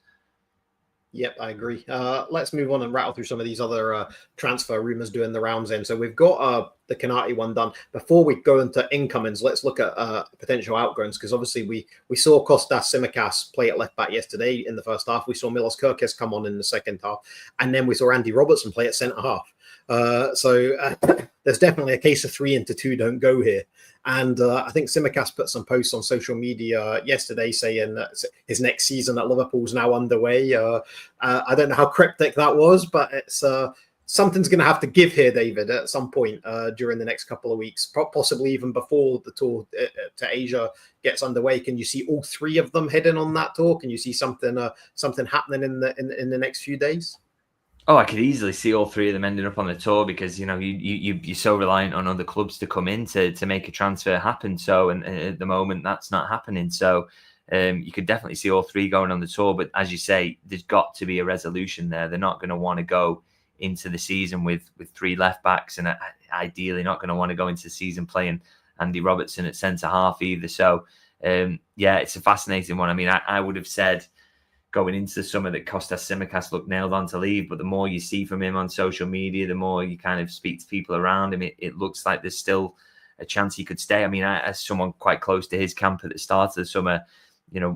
Yep, I agree. Let's move on and rattle through some of these other transfer rumours doing the rounds in. So we've got the Konate one done. Before we go into incomings, let's look at potential outgoings, because obviously we saw Kostas Tsimikas play at left back yesterday in the first half. We saw Milos Kerkez come on in the second half. And then we saw Andy Robertson play at centre half. So there's definitely a case of 3 into 2 don't go here. And I think Tsimikas put some posts on social media yesterday saying that his next season at Liverpool is now underway. I don't know how cryptic that was, but it's something's going to have to give here, David, at some point during the next couple of weeks, possibly even before the tour to Asia gets underway. Can you see all 3 of them heading on that tour? Can you see something happening in the next few days? Oh, I could easily see all 3 of them ending up on the tour because, you're so reliant on other clubs to come in to make a transfer happen. So, and at the moment, that's not happening. So, you could definitely see all 3 going on the tour. But as you say, there's got to be a resolution there. They're not going to want to go into the season with 3 left backs, and ideally not going to want to go into the season playing Andy Robertson at centre half either. So, yeah, it's a fascinating one. I mean, I would have said going into the summer that Kostas Tsimikas looked nailed on to leave, but the more you see from him on social media, the more you kind of speak to people around him, it looks like there's still a chance he could stay. I mean, as someone quite close to his camp at the start of the summer,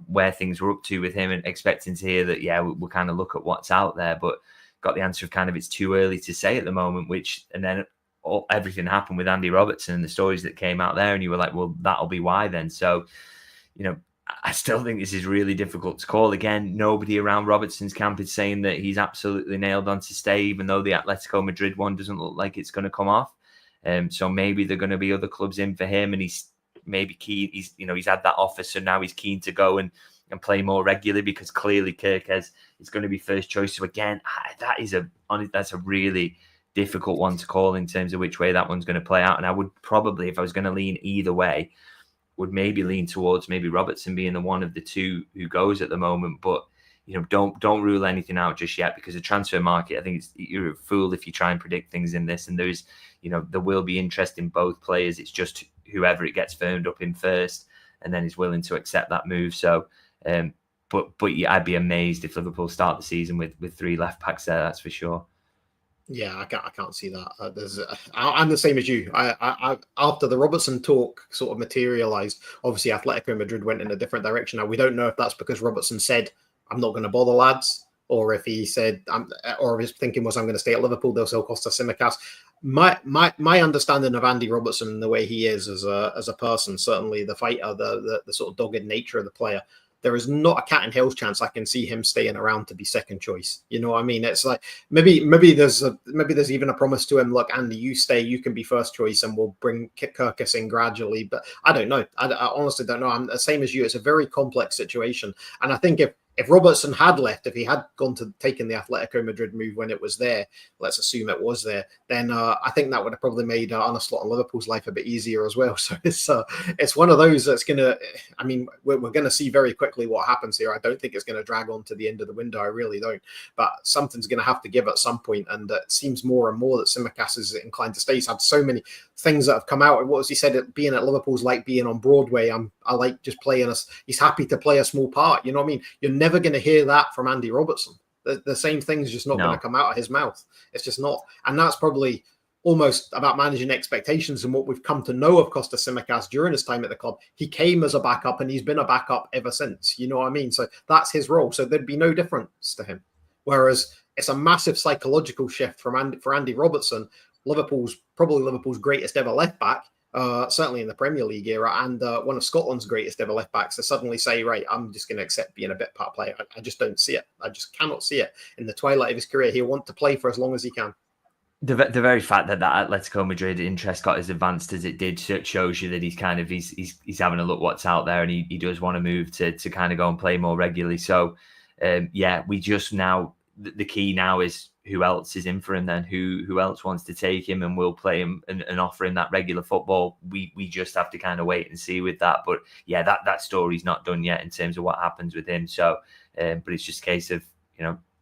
where things were up to with him and expecting to hear that, yeah, we'll kind of look at what's out there, but got the answer of kind of it's too early to say at the moment, and then everything happened with Andy Robertson and the stories that came out there, and you were like, well, that'll be why then. So, I still think this is really difficult to call. Again, nobody around Robertson's camp is saying that he's absolutely nailed on to stay, even though the Atletico Madrid one doesn't look like it's going to come off. So maybe there are going to be other clubs in for him, and he's maybe keen. He's had that offer, so now he's keen to go and play more regularly because clearly Kerkez is going to be first choice. So again, that's a really difficult one to call in terms of which way that one's going to play out. And I would probably, if I was going to lean either way, would maybe lean towards maybe Robertson being the one of the 2 who goes at the moment. But, don't rule anything out just yet, because the transfer market, I think you're a fool if you try and predict things in this. And there's, there will be interest in both players. It's just whoever it gets firmed up in first and then is willing to accept that move. So, but yeah, I'd be amazed if Liverpool start the season with 3 left backs there. That's for sure. Yeah, I can't see that. I'm the same as you. I after the Robertson talk sort of materialized, obviously Atletico Madrid went in a different direction. Now we don't know if that's because Robertson said, "I'm not going to bother, lads," or if he said, or his thinking was, I'm going to stay at Liverpool, they'll sell Costa Tsimikas. My understanding of Andy Robertson and the way he is as a person, certainly the fighter, the sort of dogged nature of the player, there is not a cat in hell's chance I can see him staying around to be second choice. You know what I mean? It's like maybe there's even a promise to him. Look, Andy, you stay, you can be first choice, and we'll bring Kirkus in gradually. But I don't know. I honestly don't know. I'm the same as you. It's a very complex situation, and I think if Robertson had left, if he had gone to taking the Atletico Madrid move when it was there, let's assume it was there, then I think that would have probably made Arne Slot and Liverpool's life a bit easier as well. So it's one of those that's going to, I mean, we're going to see very quickly what happens here. I don't think it's going to drag on to the end of the window. I really don't. But something's going to have to give at some point, and it seems more and more that Tsimikas is inclined to stay. He's had so many things that have come out. What was he said? Being at Liverpool's like being on Broadway. I like just playing us. He's happy to play a small part. You know what I mean? You're never going to hear that from Andy Robertson. The same thing's just not going to come out of his mouth. It's just not. And that's probably almost about managing expectations and what we've come to know of Costa Tsimikas during his time at the club. He came as a backup and he's been a backup ever since. You know what I mean? So that's his role. So there'd be no difference to him. Whereas it's a massive psychological shift for Andy Robertson. Liverpool's greatest ever left back, certainly in the Premier League era, and one of Scotland's greatest ever left backs, to suddenly say, right, I'm just going to accept being a bit part player. I just don't see it. I just cannot see it. In the twilight of his career, he'll want to play for as long as he can. The very fact that Atletico Madrid interest got as advanced as it did shows you that he's having a look what's out there, and he does want to move to kind of go and play more regularly. So we just now, the key now is who else is in for him then, who else wants to take him and will play him and offer him that regular football. We just have to kind of wait and see with that. But yeah, that story's not done yet in terms of what happens with him. So, but it's just a case of,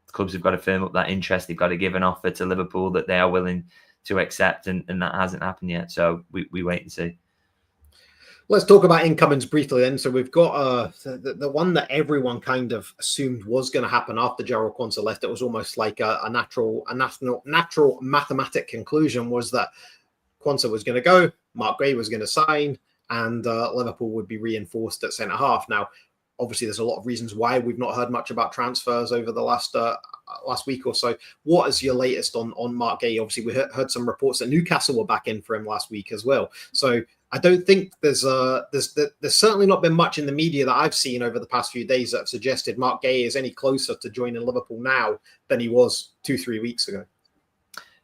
clubs have got to firm up that interest. They've got to give an offer to Liverpool that they are willing to accept, and that hasn't happened yet. So we wait and see. Let's talk about incomings briefly then. So we've got the one that everyone kind of assumed was going to happen after Jarrell Quansah left. It was almost like a natural mathematic conclusion was that Quansah was going to go, Mark Gray was going to sign, and Liverpool would be reinforced at centre-half. Now, obviously, there's a lot of reasons why we've not heard much about transfers over the last week or so. What is your latest on Mark Gay? Obviously, we heard some reports that Newcastle were back in for him last week as well. So I don't think there's certainly not been much in the media that I've seen over the past few days that have suggested Mark Gay is any closer to joining Liverpool now than he was 2-3 weeks ago.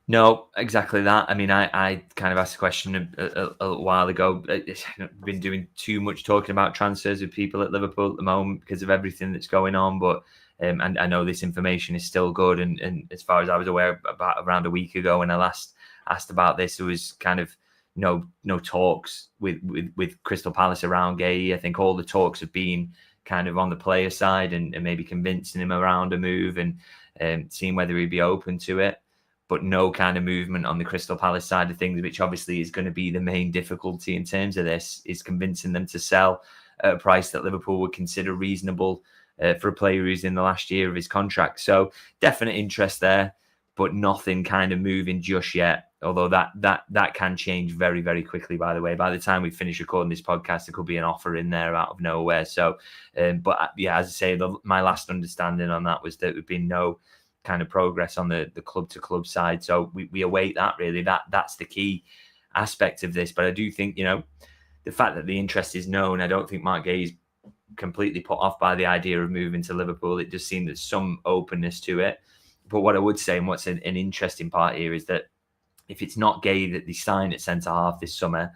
No, exactly that. I mean, I kind of asked a question a while ago. I've been doing too much talking about transfers with people at Liverpool at the moment because of everything that's going on. But and I know this information is still good. And as far as I was aware, about around a week ago when I last asked about this, there was kind of no talks with Crystal Palace around Gay. I think all the talks have been kind of on the player side and maybe convincing him around a move and seeing whether he'd be open to it. But no kind of movement on the Crystal Palace side of things, which obviously is going to be the main difficulty in terms of this, is convincing them to sell at a price that Liverpool would consider reasonable for a player who's in the last year of his contract. So definite interest there, but nothing kind of moving just yet. Although that can change very, very quickly, by the way. By the time we finish recording this podcast, there could be an offer in there out of nowhere. So, but yeah, as I say, my last understanding on that was that there would be no kind of progress on the club to club side. So we await that really. That's the key aspect of this. But I do think, the fact that the interest is known, I don't think Mark Gay is completely put off by the idea of moving to Liverpool. It does seem there's some openness to it. But what I would say, and what's an interesting part here, is that if it's not Gay that they sign at centre-half this summer,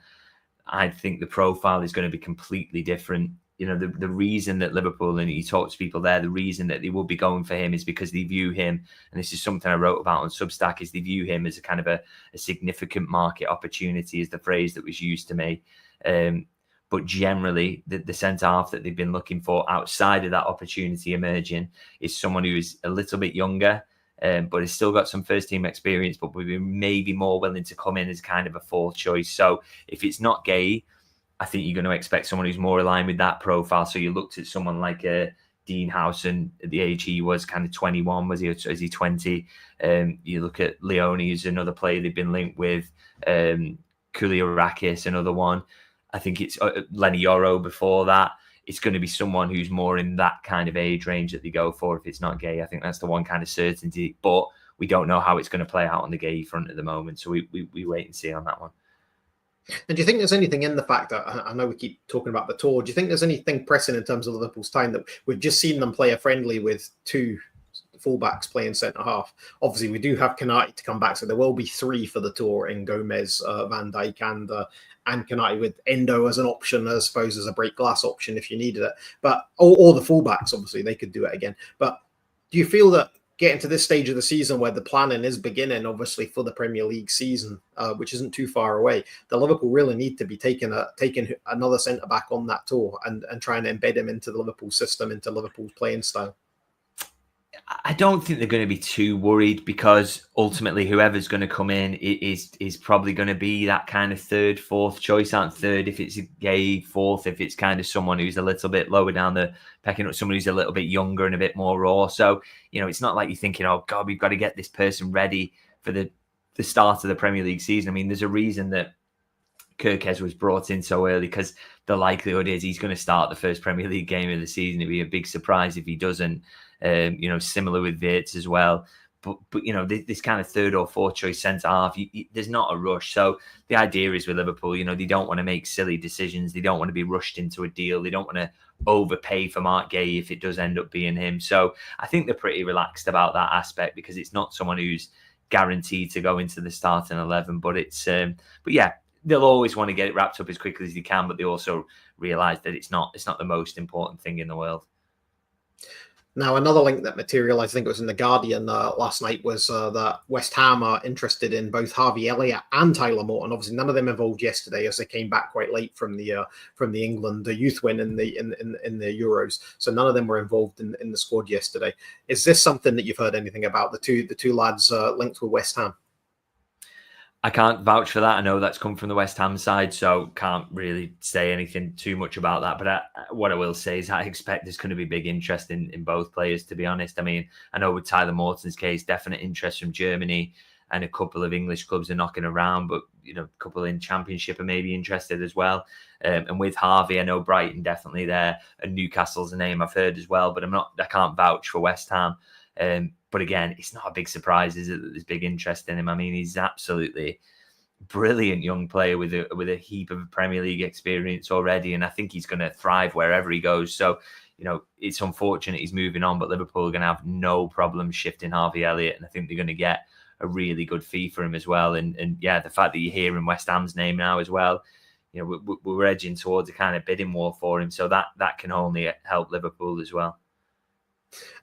I think the profile is going to be completely different. The reason that Liverpool, and you talk to people there, the reason that they will be going for him is because they view him, and this is something I wrote about on Substack, is they view him as a kind of a significant market opportunity, is the phrase that was used to me. But generally, the centre-half that they've been looking for outside of that opportunity emerging is someone who is a little bit younger, but has still got some first-team experience, but would be maybe more willing to come in as kind of a fourth choice. So if it's not Gay, I think you're going to expect someone who's more aligned with that profile. So you looked at someone like Dean Howson at the age he was, kind of 21, is he 20? You look at Leone, who's another player they've been linked with, Kouliarakis, another one. I think it's Lenny Yoro before that. it's going to be someone who's more in that kind of age range that they go for if it's not Gay. I think that's the one kind of certainty. But we don't know how it's going to play out on the Gay front at the moment. So we wait and see on that one. And do you think there's anything in the fact that, I know we keep talking about the tour, do you think there's anything pressing in terms of Liverpool's time that we've just seen them play a friendly with two fullbacks playing centre half? Obviously, we do have Konate to come back, so there will be three for the tour in Gomez, Van Dijk, and Konate, with Endo as an option, I suppose, as a break glass option if you needed it. But or the fullbacks, obviously, they could do it again. But do you feel that getting to this stage of the season where the planning is beginning, obviously, for the Premier League season, which isn't too far away, the Liverpool really need to be taking another centre back on that tour and trying to embed him into the Liverpool system, into Liverpool's playing style? I don't think they're going to be too worried, because ultimately whoever's going to come in is probably going to be that kind of third, fourth choice. Third if it's Gay, fourth if it's kind of someone who's a little bit lower down the pecking up, someone who's a little bit younger and a bit more raw. So, it's not like you're thinking, oh God, we've got to get this person ready for the start of the Premier League season. I mean, there's a reason that Kirkes was brought in so early, because the likelihood is he's going to start the first Premier League game of the season. It'd be a big surprise if he doesn't. Similar with Wirtz as well. But this kind of third or fourth choice centre half, there's not a rush. So the idea is with Liverpool, they don't want to make silly decisions. They don't want to be rushed into a deal. They don't want to overpay for Mark Gay if it does end up being him. So I think they're pretty relaxed about that aspect, because it's not someone who's guaranteed to go into the starting 11. But they'll always want to get it wrapped up as quickly as they can. But they also realise that it's not the most important thing in the world. Now, another link that materialised, I think it was in The Guardian last night, was that West Ham are interested in both Harvey Elliott and Tyler Morton. Obviously, none of them involved yesterday, as they came back quite late from the England youth win in the Euros. So none of them were involved in the squad yesterday. Is this something that you've heard anything about, the two lads linked with West Ham? I can't vouch for that. I know that's come from the West Ham side, so can't really say anything too much about that. But what I will say is I expect there's going to be big interest in both players, to be honest. I mean, I know with Tyler Morton's case, definite interest from Germany, and a couple of English clubs are knocking around, but a couple in Championship are maybe interested as well. And with Harvey, I know Brighton definitely there, and Newcastle's a name I've heard as well, but I can't vouch for West Ham. But again, it's not a big surprise, is it, that there's big interest in him? I mean, he's absolutely brilliant young player with a heap of Premier League experience already, and I think he's going to thrive wherever he goes. So, it's unfortunate he's moving on, but Liverpool are going to have no problem shifting Harvey Elliott, and I think they're going to get a really good fee for him as well. And the fact that you're hearing West Ham's name now as well, we're edging towards a kind of bidding war for him, so that can only help Liverpool as well.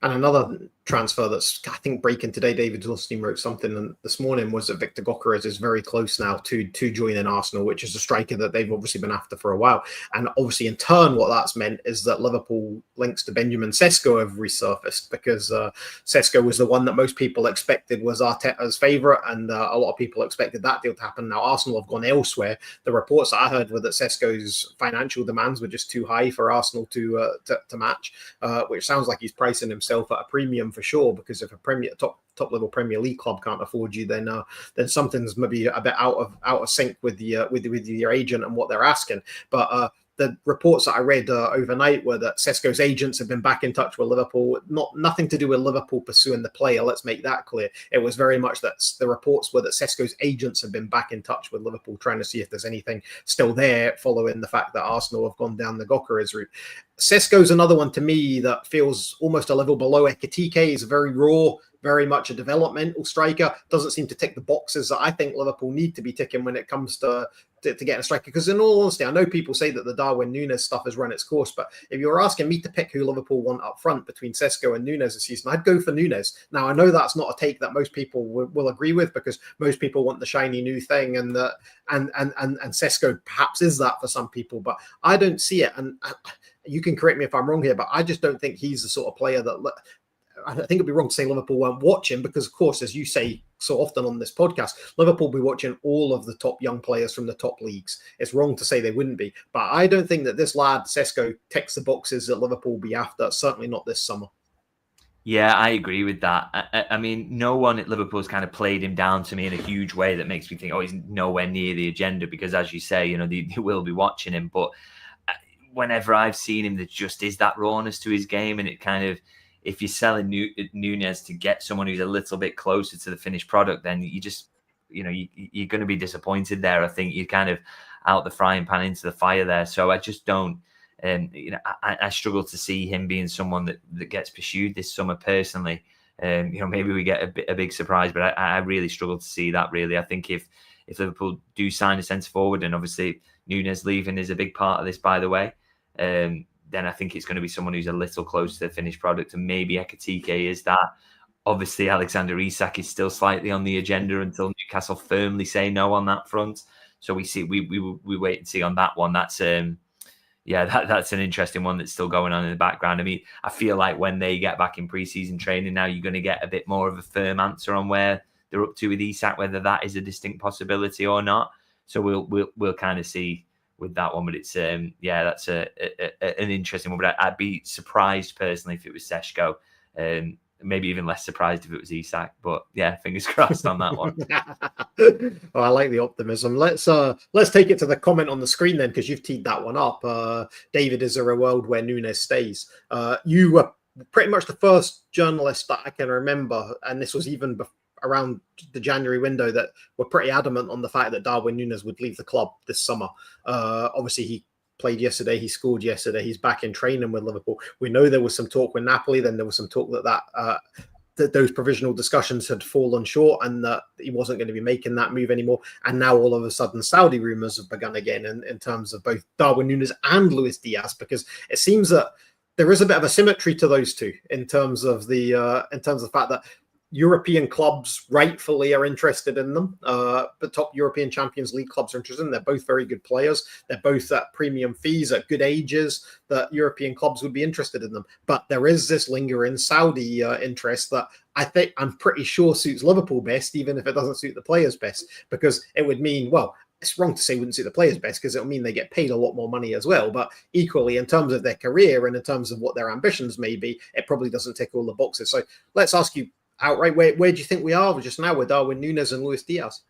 And another transfer that's, I think, breaking today, David Dunstein wrote something this morning, was that Victor Gyökeres is very close now to joining Arsenal, which is a striker that they've obviously been after for a while. And obviously, in turn, what that's meant is that Liverpool links to Benjamin Sesko have resurfaced, because Sesko was the one that most people expected was Arteta's favourite, and a lot of people expected that deal to happen. Now, Arsenal have gone elsewhere. The reports that I heard were that Sesko's financial demands were just too high for Arsenal to match, which sounds like he's pricing himself at a premium for sure, because if a top level Premier League club can't afford you, then something's maybe a bit out of sync with your agent and what they're asking. But the reports that I read overnight were that Sesko's agents have been back in touch with Liverpool. Nothing to do with Liverpool pursuing the player. Let's make that clear. It was very much that the reports were that Sesko's agents have been back in touch with Liverpool, trying to see if there's anything still there, following the fact that Arsenal have gone down the Gyökeres route. Sesko's another one to me that feels almost a level below Ekitike. He's very raw, very much a developmental striker. Doesn't seem to tick the boxes that I think Liverpool need to be ticking when it comes to getting a striker. Because in all honesty, I know people say that the Darwin Nunez stuff has run its course, but if you were asking me to pick who Liverpool want up front between Sesko and Nunez this season, I'd go for Nunez. Now, I know that's not a take that most people will agree with, because most people want the shiny new thing, and Sesko perhaps is that for some people, but I don't see it. And you can correct me if I'm wrong here, but I just don't think he's the sort of player that I think it'd be wrong to say Liverpool won't watch him, because, of course, as you say so often on this podcast, Liverpool will be watching all of the top young players from the top leagues. It's wrong to say they wouldn't be. But I don't think that this lad, Sesko, ticks the boxes that Liverpool will be after, certainly not this summer. Yeah, I agree with that. I mean, no one at Liverpool's kind of played him down to me in a huge way that makes me think, oh, he's nowhere near the agenda, because, as you say, they will be watching him. But whenever I've seen him, there just is that rawness to his game, and it kind of, if you're selling Nunez to get someone who's a little bit closer to the finished product, then you just, you're going to be disappointed there. I think you're kind of out the frying pan into the fire there. So I just don't, I struggle to see him being someone that gets pursued this summer personally. Maybe we get a big surprise, but I really struggle to see that really. I think if Liverpool do sign a centre forward, and obviously Nunez leaving is a big part of this, by the way, then I think it's going to be someone who's a little close to the finished product, and maybe Ekitike is that. Obviously, Alexander Isak is still slightly on the agenda until Newcastle firmly say no on that front. So we wait and see on that one. That's that's an interesting one that's still going on in the background. I mean, I feel like when they get back in preseason training now, you're going to get a bit more of a firm answer on where they're up to with Isak, whether that is a distinct possibility or not. So we'll kind of see with that one. But it's that's an interesting one. But I'd be surprised personally if it was Seshko. Maybe even less surprised if it was Isak, but yeah, fingers crossed on that one. I like the optimism. Let's take it to the comment on the screen then, because you've teed that one up. David, is there a world where Nunez stays? You were pretty much the first journalist that I can remember, and this was even around the January window, that were pretty adamant on the fact that Darwin Nunez would leave the club this summer. Obviously, he played yesterday, he scored yesterday, he's back in training with Liverpool. We know there was some talk with Napoli, then there was some talk that those provisional discussions had fallen short and that he wasn't going to be making that move anymore. And now all of a sudden Saudi rumours have begun again in terms of both Darwin Nunez and Luis Diaz, because it seems that there is a bit of a symmetry to those two in terms of the fact that European clubs rightfully are interested in them. But top European Champions League clubs are interested in them. They're both very good players. They're both at premium fees at good ages that European clubs would be interested in them. But there is this lingering Saudi interest that I'm pretty sure suits Liverpool best, even if it doesn't suit the players best, because it would mean, well, it's wrong to say it wouldn't suit the players best because it'll mean they get paid a lot more money as well. But equally, in terms of their career and in terms of what their ambitions may be, it probably doesn't tick all the boxes. So let's ask you outright, where do you think we are just now with Darwin Nunez and Luis Diaz?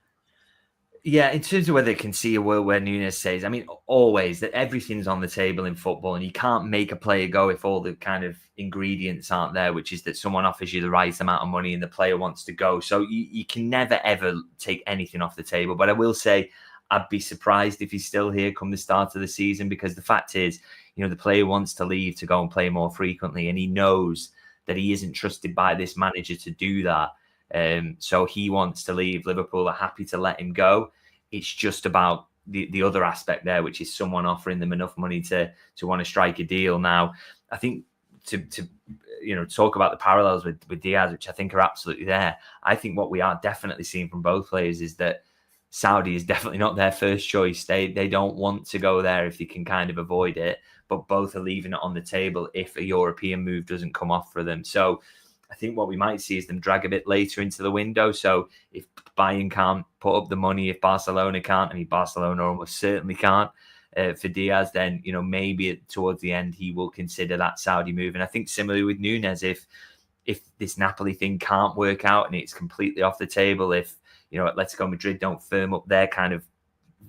Yeah, in terms of whether it can see a world where Nunez says, I mean, always that everything's on the table in football and you can't make a player go if all the kind of ingredients aren't there, which is that someone offers you the right amount of money and the player wants to go. So you can never, ever take anything off the table. But I will say I'd be surprised if he's still here come the start of the season, because the fact is, the player wants to leave to go and play more frequently, and he knows that he isn't trusted by this manager to do that. So he wants to leave. Liverpool are happy to let him go. It's just about the other aspect there, which is someone offering them enough money to want to strike a deal. Now, I think to talk about the parallels with Diaz, which I think are absolutely there. I think what we are definitely seeing from both players is that Saudi is definitely not their first choice. They don't want to go there if they can kind of avoid it, but both are leaving it on the table if a European move doesn't come off for them. So I think what we might see is them drag a bit later into the window. So if Bayern can't put up the money, if Barcelona can't, I mean, Barcelona almost certainly can't for Diaz, then, maybe towards the end, he will consider that Saudi move. And I think similarly with Nunez, if this Napoli thing can't work out and it's completely off the table, if, Atletico Madrid don't firm up their kind of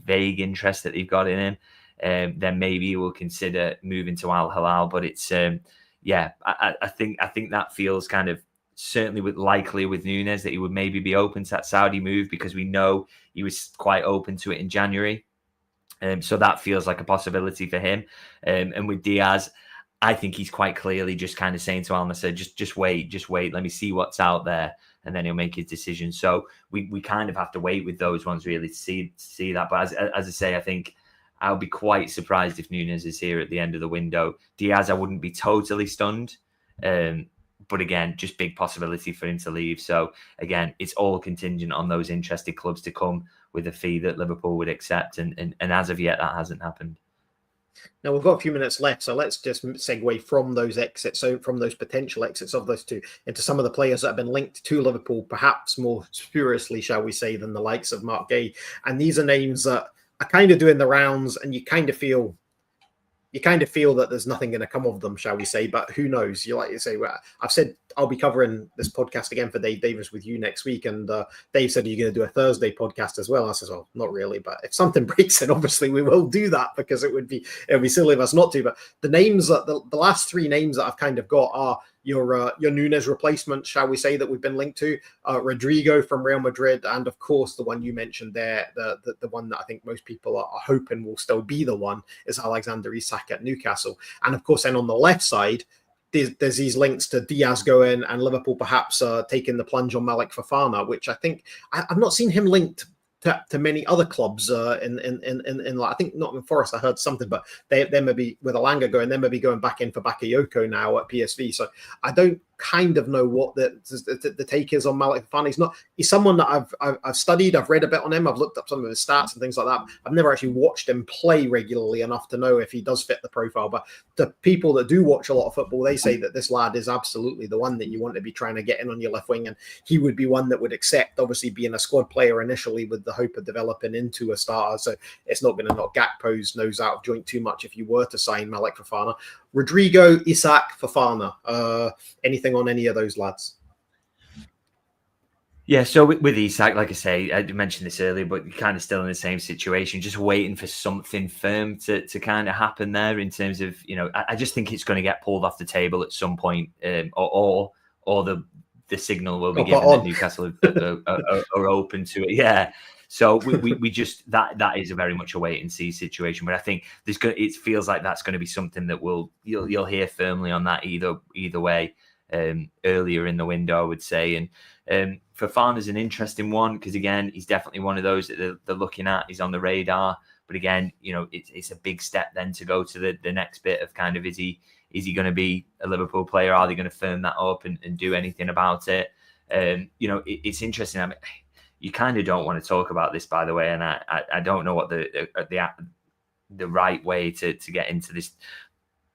vague interest that they've got in him, then maybe he will consider moving to Al Hilal. But it's, I think that feels kind of certainly likely with Nunez that he would maybe be open to that Saudi move, because we know he was quite open to it in January. So that feels like a possibility for him. And with Diaz, I think he's quite clearly just kind of saying to Al Nassr, just wait, let me see what's out there, and then he'll make his decision. So we kind of have to wait with those ones really to see that. But as I say, I think I'll be quite surprised if Nunez is here at the end of the window. Diaz, I wouldn't be totally stunned. But again, just big possibility for him to leave. So again, it's all contingent on those interested clubs to come with a fee that Liverpool would accept. And as of yet, that hasn't happened. Now, we've got a few minutes left, so let's just segue from those exits, so from those potential exits of those two, into some of the players that have been linked to Liverpool, perhaps more spuriously, shall we say, than the likes of Mark Gay. And these are names that are kind of doing the rounds, and you kind of feel you kind of feel that there's nothing going to come of them, shall we say? But who knows? You like to say, well, I've said I'll be covering this podcast again for Dave Davis with you next week, and Dave said, "Are you going to do a Thursday podcast as well?" I said, "Well, not really, but if something breaks, then obviously we will do that, because it would be silly of us not to." But the names that the last three names that I've kind of got are your Nunez replacement, shall we say, that we've been linked to, Rodrigo from Real Madrid, and of course the one you mentioned there, the one that I think most people are hoping will still be the one, is Alexander Isak at Newcastle. And of course, then on the left side, there's these links to Diaz going, and Liverpool perhaps taking the plunge on Malik Fofana, which I think I've not seen him linked to many other clubs in I think Nottingham Forest. I heard something, but they may be with Alanga going, they may be going back in for Bakayoko now at PSV. So I don't kind of know what the take is on Malik Fofana. He's someone that I've studied, I've read a bit on him, I've looked up some of his stats and things like that. I've never actually watched him play regularly enough to know if he does fit the profile. But the people that do watch a lot of football, they say that this lad is absolutely the one that you want to be trying to get in on your left wing, and he would be one that would accept, obviously, being a squad player initially with the hope of developing into a starter. So it's not going to knock Gakpo's nose out of joint too much if you were to sign Malik Fofana. Rodrigo, Isak, Fofana. Anything on any of those lads? Yeah, so with Isak, like I say, I mentioned this earlier, but you're kind of still in the same situation, just waiting for something firm to kind of happen there in terms of, I just think it's going to get pulled off the table at some point, or the signal will be given that Newcastle are open to it. Yeah. So we just that is a very much a wait and see situation. But I think it feels like that's going to be something that you'll hear firmly on that either way earlier in the window, I would say. And Fofana's an interesting one, because again, he's definitely one of those that they're looking at. He's on the radar, but again, it's a big step then to go to the next bit of kind of is he going to be a Liverpool player? Are they going to firm that up and do anything about it? It's interesting. I mean, you kind of don't want to talk about this, by the way, and I don't know what the right way to get into this.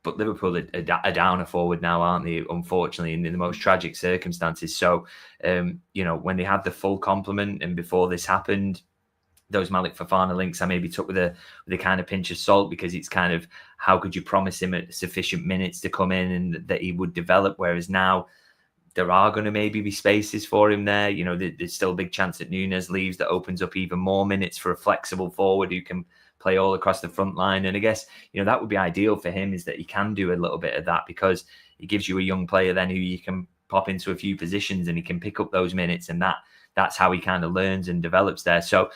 But Liverpool are down a forward now, aren't they? Unfortunately, in the most tragic circumstances. So, when they had the full complement, and before this happened, those Malik Fofana links I maybe took with a kind of pinch of salt, because it's kind of, how could you promise him sufficient minutes to come in and that he would develop? Whereas now, there are going to maybe be spaces for him there. There's still a big chance that Nunez leaves, that opens up even more minutes for a flexible forward who can play all across the front line. And I guess, that would be ideal for him, is that he can do a little bit of that, because it gives you a young player then who you can pop into a few positions and he can pick up those minutes, and that's how he kind of learns and develops there. So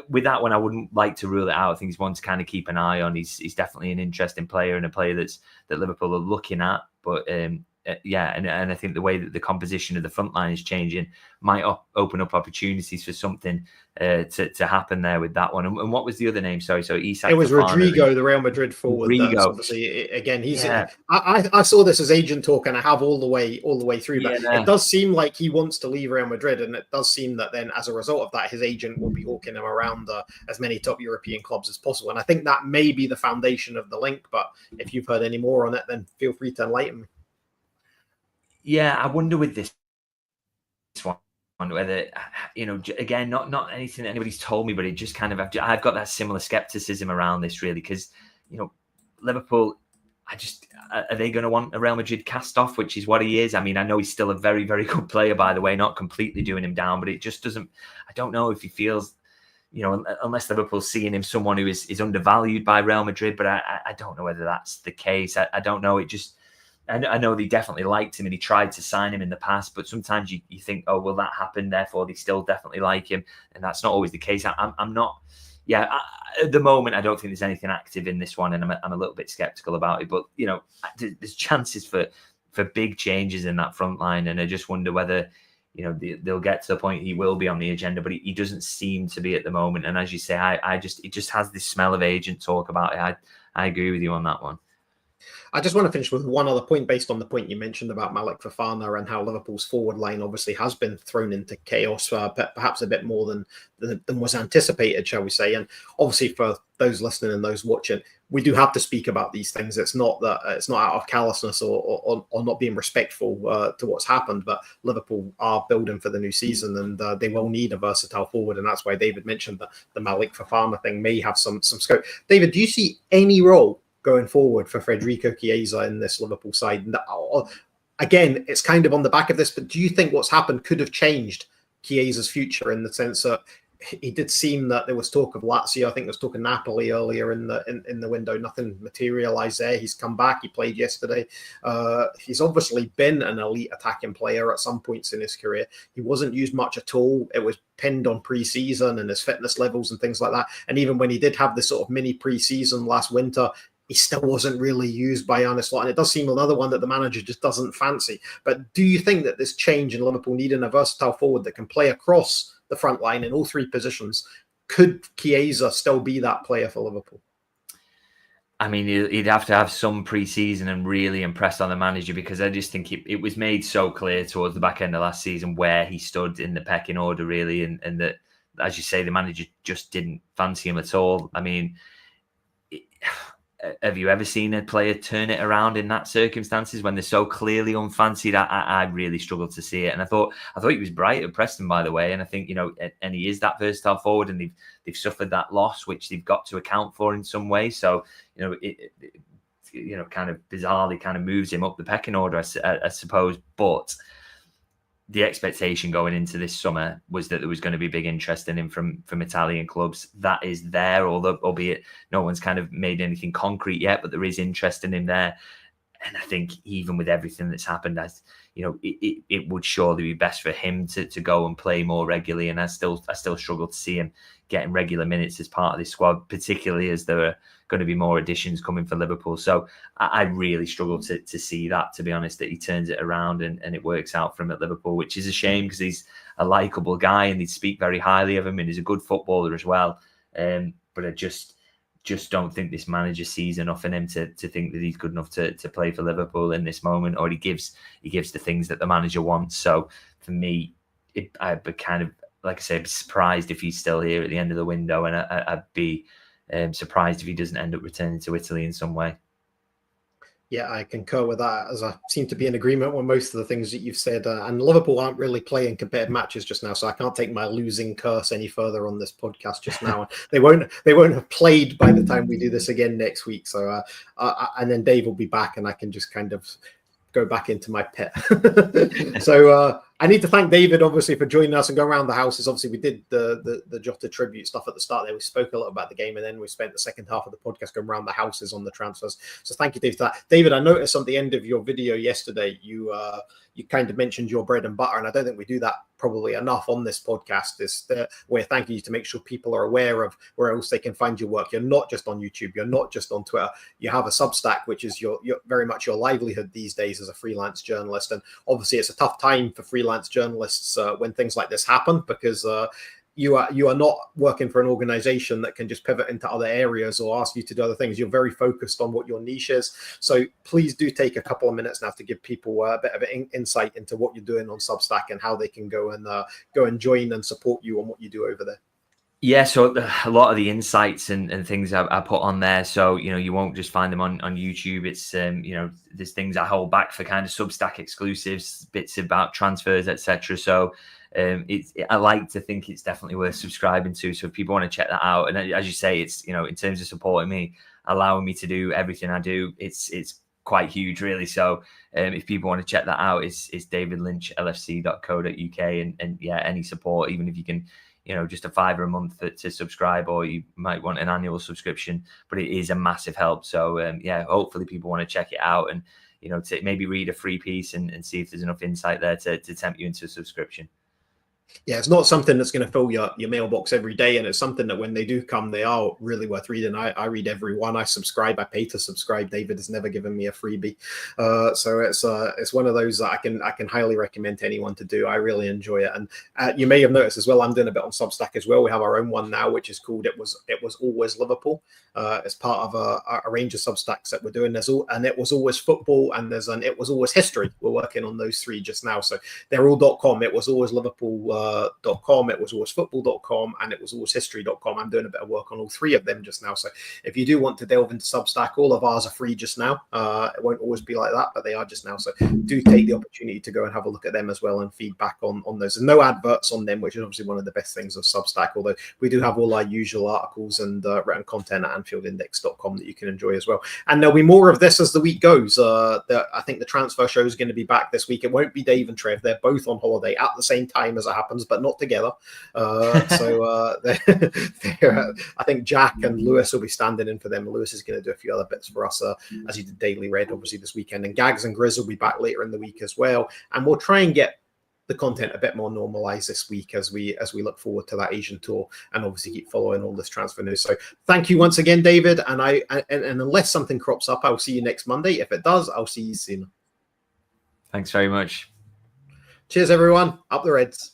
with that one, I wouldn't like to rule it out. I think he's one to kind of keep an eye on. He's definitely an interesting player, and a player that Liverpool are looking at. But and I think the way that the composition of the front line is changing might open up opportunities for something to happen there with that one. And what was the other name? Sorry, so Isak. It was Rodrigo, the Real Madrid forward. Rodrigo. Obviously, again, he's. Yeah. I saw this as agent talk, and I have all the way through. But it does seem like he wants to leave Real Madrid, and it does seem that then, as a result of that, his agent will be hawking him around as many top European clubs as possible. And I think that may be the foundation of the link. But if you've heard any more on it, then feel free to enlighten me. Yeah, I wonder with this one whether, again, not anything that anybody's told me, but it just kind of, I've got that similar skepticism around this, really, because, Liverpool, are they going to want a Real Madrid cast off, which is what he is? I mean, I know he's still a very, very good player, by the way, not completely doing him down, but it just doesn't, I don't know if he feels, unless Liverpool's seeing him someone who is undervalued by Real Madrid, but I don't know whether that's the case. I don't know. It just, I know they definitely liked him and he tried to sign him in the past, but sometimes you think, oh, will that happen? Therefore, they still definitely like him. And that's not always the case. I'm not, at the moment, I don't think there's anything active in this one, and I'm a little bit skeptical about it. But, there's chances for big changes in that front line. And I just wonder whether, they'll get to the point he will be on the agenda, but he doesn't seem to be at the moment. And as you say, it just has this smell of agent talk about it. I agree with you on that one. I just want to finish with one other point based on the point you mentioned about Malik Fofana and how Liverpool's forward line obviously has been thrown into chaos, perhaps a bit more than was anticipated, shall we say. And obviously for those listening and those watching, we do have to speak about these things. It's not out of callousness or not being respectful to what's happened, but Liverpool are building for the new season, and they will need a versatile forward. And that's why David mentioned that the Malik Fofana thing may have some scope. David, do you see any role going forward for Federico Chiesa in this Liverpool side. And again, it's kind of on the back of this, but do you think what's happened could have changed Chiesa's future in the sense that it did seem that there was talk of Lazio, I think there was talk of Napoli earlier in the window. Nothing materialized there. He's come back. He played yesterday. He's obviously been an elite attacking player at some points in his career. He wasn't used much at all. It was pinned on pre-season and his fitness levels and things like that. And even when he did have this sort of mini pre-season last winter, he still wasn't really used by Arne Slot. And it does seem another one that the manager just doesn't fancy. But do you think that this change in Liverpool needing a versatile forward that can play across the front line in all three positions, could Chiesa still be that player for Liverpool? I mean, he'd have to have some pre-season and really impress on the manager, because I just think it was made so clear towards the back end of last season where he stood in the pecking order, really, and that, as you say, the manager just didn't fancy him at all. I mean, have you ever seen a player turn it around in that circumstances when they're so clearly unfancied? I really struggled to see it, and I thought he was bright at Preston, by the way. And I think, you know, and he is that versatile forward, and they've suffered that loss, which they've got to account for in some way. So, you know, it kind of bizarrely kind of moves him up the pecking order, I suppose. But the expectation going into this summer was that there was going to be big interest in him from Italian clubs. That is there, although albeit no one's kind of made anything concrete yet, but there is interest in him there. And I think even with everything that's happened, as you know, it would surely be best for him to go and play more regularly. And I still struggle to see him getting regular minutes as part of this squad, particularly as there are going to be more additions coming for Liverpool. So I really struggle to see that, to be honest, that he turns it around and it works out for him at Liverpool, which is a shame because he's a likeable guy and they speak very highly of him and he's a good footballer as well. But I just don't think this manager sees enough in him to think that he's good enough to play for Liverpool in this moment, or he gives the things that the manager wants. So for me, I'd be kind of, like I said, surprised if he's still here at the end of the window, and I'd be surprised if he doesn't end up returning to Italy in some way. Yeah, I concur with that, as I seem to be in agreement with most of the things that you've said. And Liverpool aren't really playing competitive matches just now, so I can't take my losing curse any further on this podcast just now. They won't have played by the time we do this again next week. So, and then Dave will be back, and I can just kind of go back into my pit. So I need to thank David, obviously, for joining us and going around the houses. Obviously, we did the Jota tribute stuff at the start there. We spoke a lot about the game, and then we spent the second half of the podcast going around the houses on the transfers. So thank you, Dave, for that. David, I noticed at the end of your video yesterday, you kind of mentioned your bread and butter, and I don't think we do that probably enough on this podcast. Is we're thanking you to make sure people are aware of where else they can find your work. You're not just on YouTube. You're not just on Twitter. You have a Substack, which is your very much your livelihood these days as a freelance journalist. And obviously, it's a tough time for freelance journalists when things like this happen, because you are not working for an organization that can just pivot into other areas or ask you to do other things. You're very focused on what your niche is. So please do take a couple of minutes now to give people a bit of an insight into what you're doing on Substack and how they can go and join and support you on what you do over there. Yeah, so a lot of the insights and things I put on there, so you know, you won't just find them on YouTube. It's you know, there's things I hold back for kind of Substack exclusives, bits about transfers, etc. So I like to think it's definitely worth subscribing to. So if people want to check that out, and as you say, it's, you know, in terms of supporting me, allowing me to do everything I do, it's quite huge, really. So if people want to check that out, it's davidlynchlfc.co.uk, and yeah, any support, even if you can, you know, just $5 a month to subscribe, or you might want an annual subscription, but it is a massive help. So yeah, hopefully people want to check it out and, you know, to maybe read a free piece and see if there's enough insight there to tempt you into a subscription. Yeah, it's not something that's going to fill your mailbox every day, and it's something that when they do come, they are really worth reading. I read every one. I subscribe. I pay to subscribe. David has never given me a freebie, so it's one of those that I can highly recommend to anyone to do. I really enjoy it, and you may have noticed as well, I'm doing a bit on Substack as well. We have our own one now, which is called It Was Always Liverpool. It's part of a range of Substacks that we're doing. And It Was Always Football, and there's an It Was Always History. We're working on those three just now, so they're all .com. It Was Always Liverpool. liverpool.com, it was alwaysfootball.com, and it was alwayshistory.com. I'm doing a bit of work on all three of them just now. So if you do want to delve into Substack, all of ours are free just now. It won't always be like that, but they are just now. So do take the opportunity to go and have a look at them as well and feedback on those. And no adverts on them, which is obviously one of the best things of Substack, although we do have all our usual articles and written content at AnfieldIndex.com that you can enjoy as well. And there'll be more of this as the week goes. I think the transfer show is going to be back this week. It won't be Dave and Trev. They're both on holiday at the same time as it happens, but not together. I think Jack and Lewis will be standing in for them. Lewis is going to do a few other bits for us as he did Daily Red, obviously, this weekend. And Gags and Grizz will be back later in the week as well. And we'll try and get the content a bit more normalized this week as we look forward to that Asian tour and obviously keep following all this transfer news. So thank you once again, David. And unless something crops up, I'll see you next Monday. If it does, I'll see you soon. Thanks very much. Cheers, everyone. Up the Reds.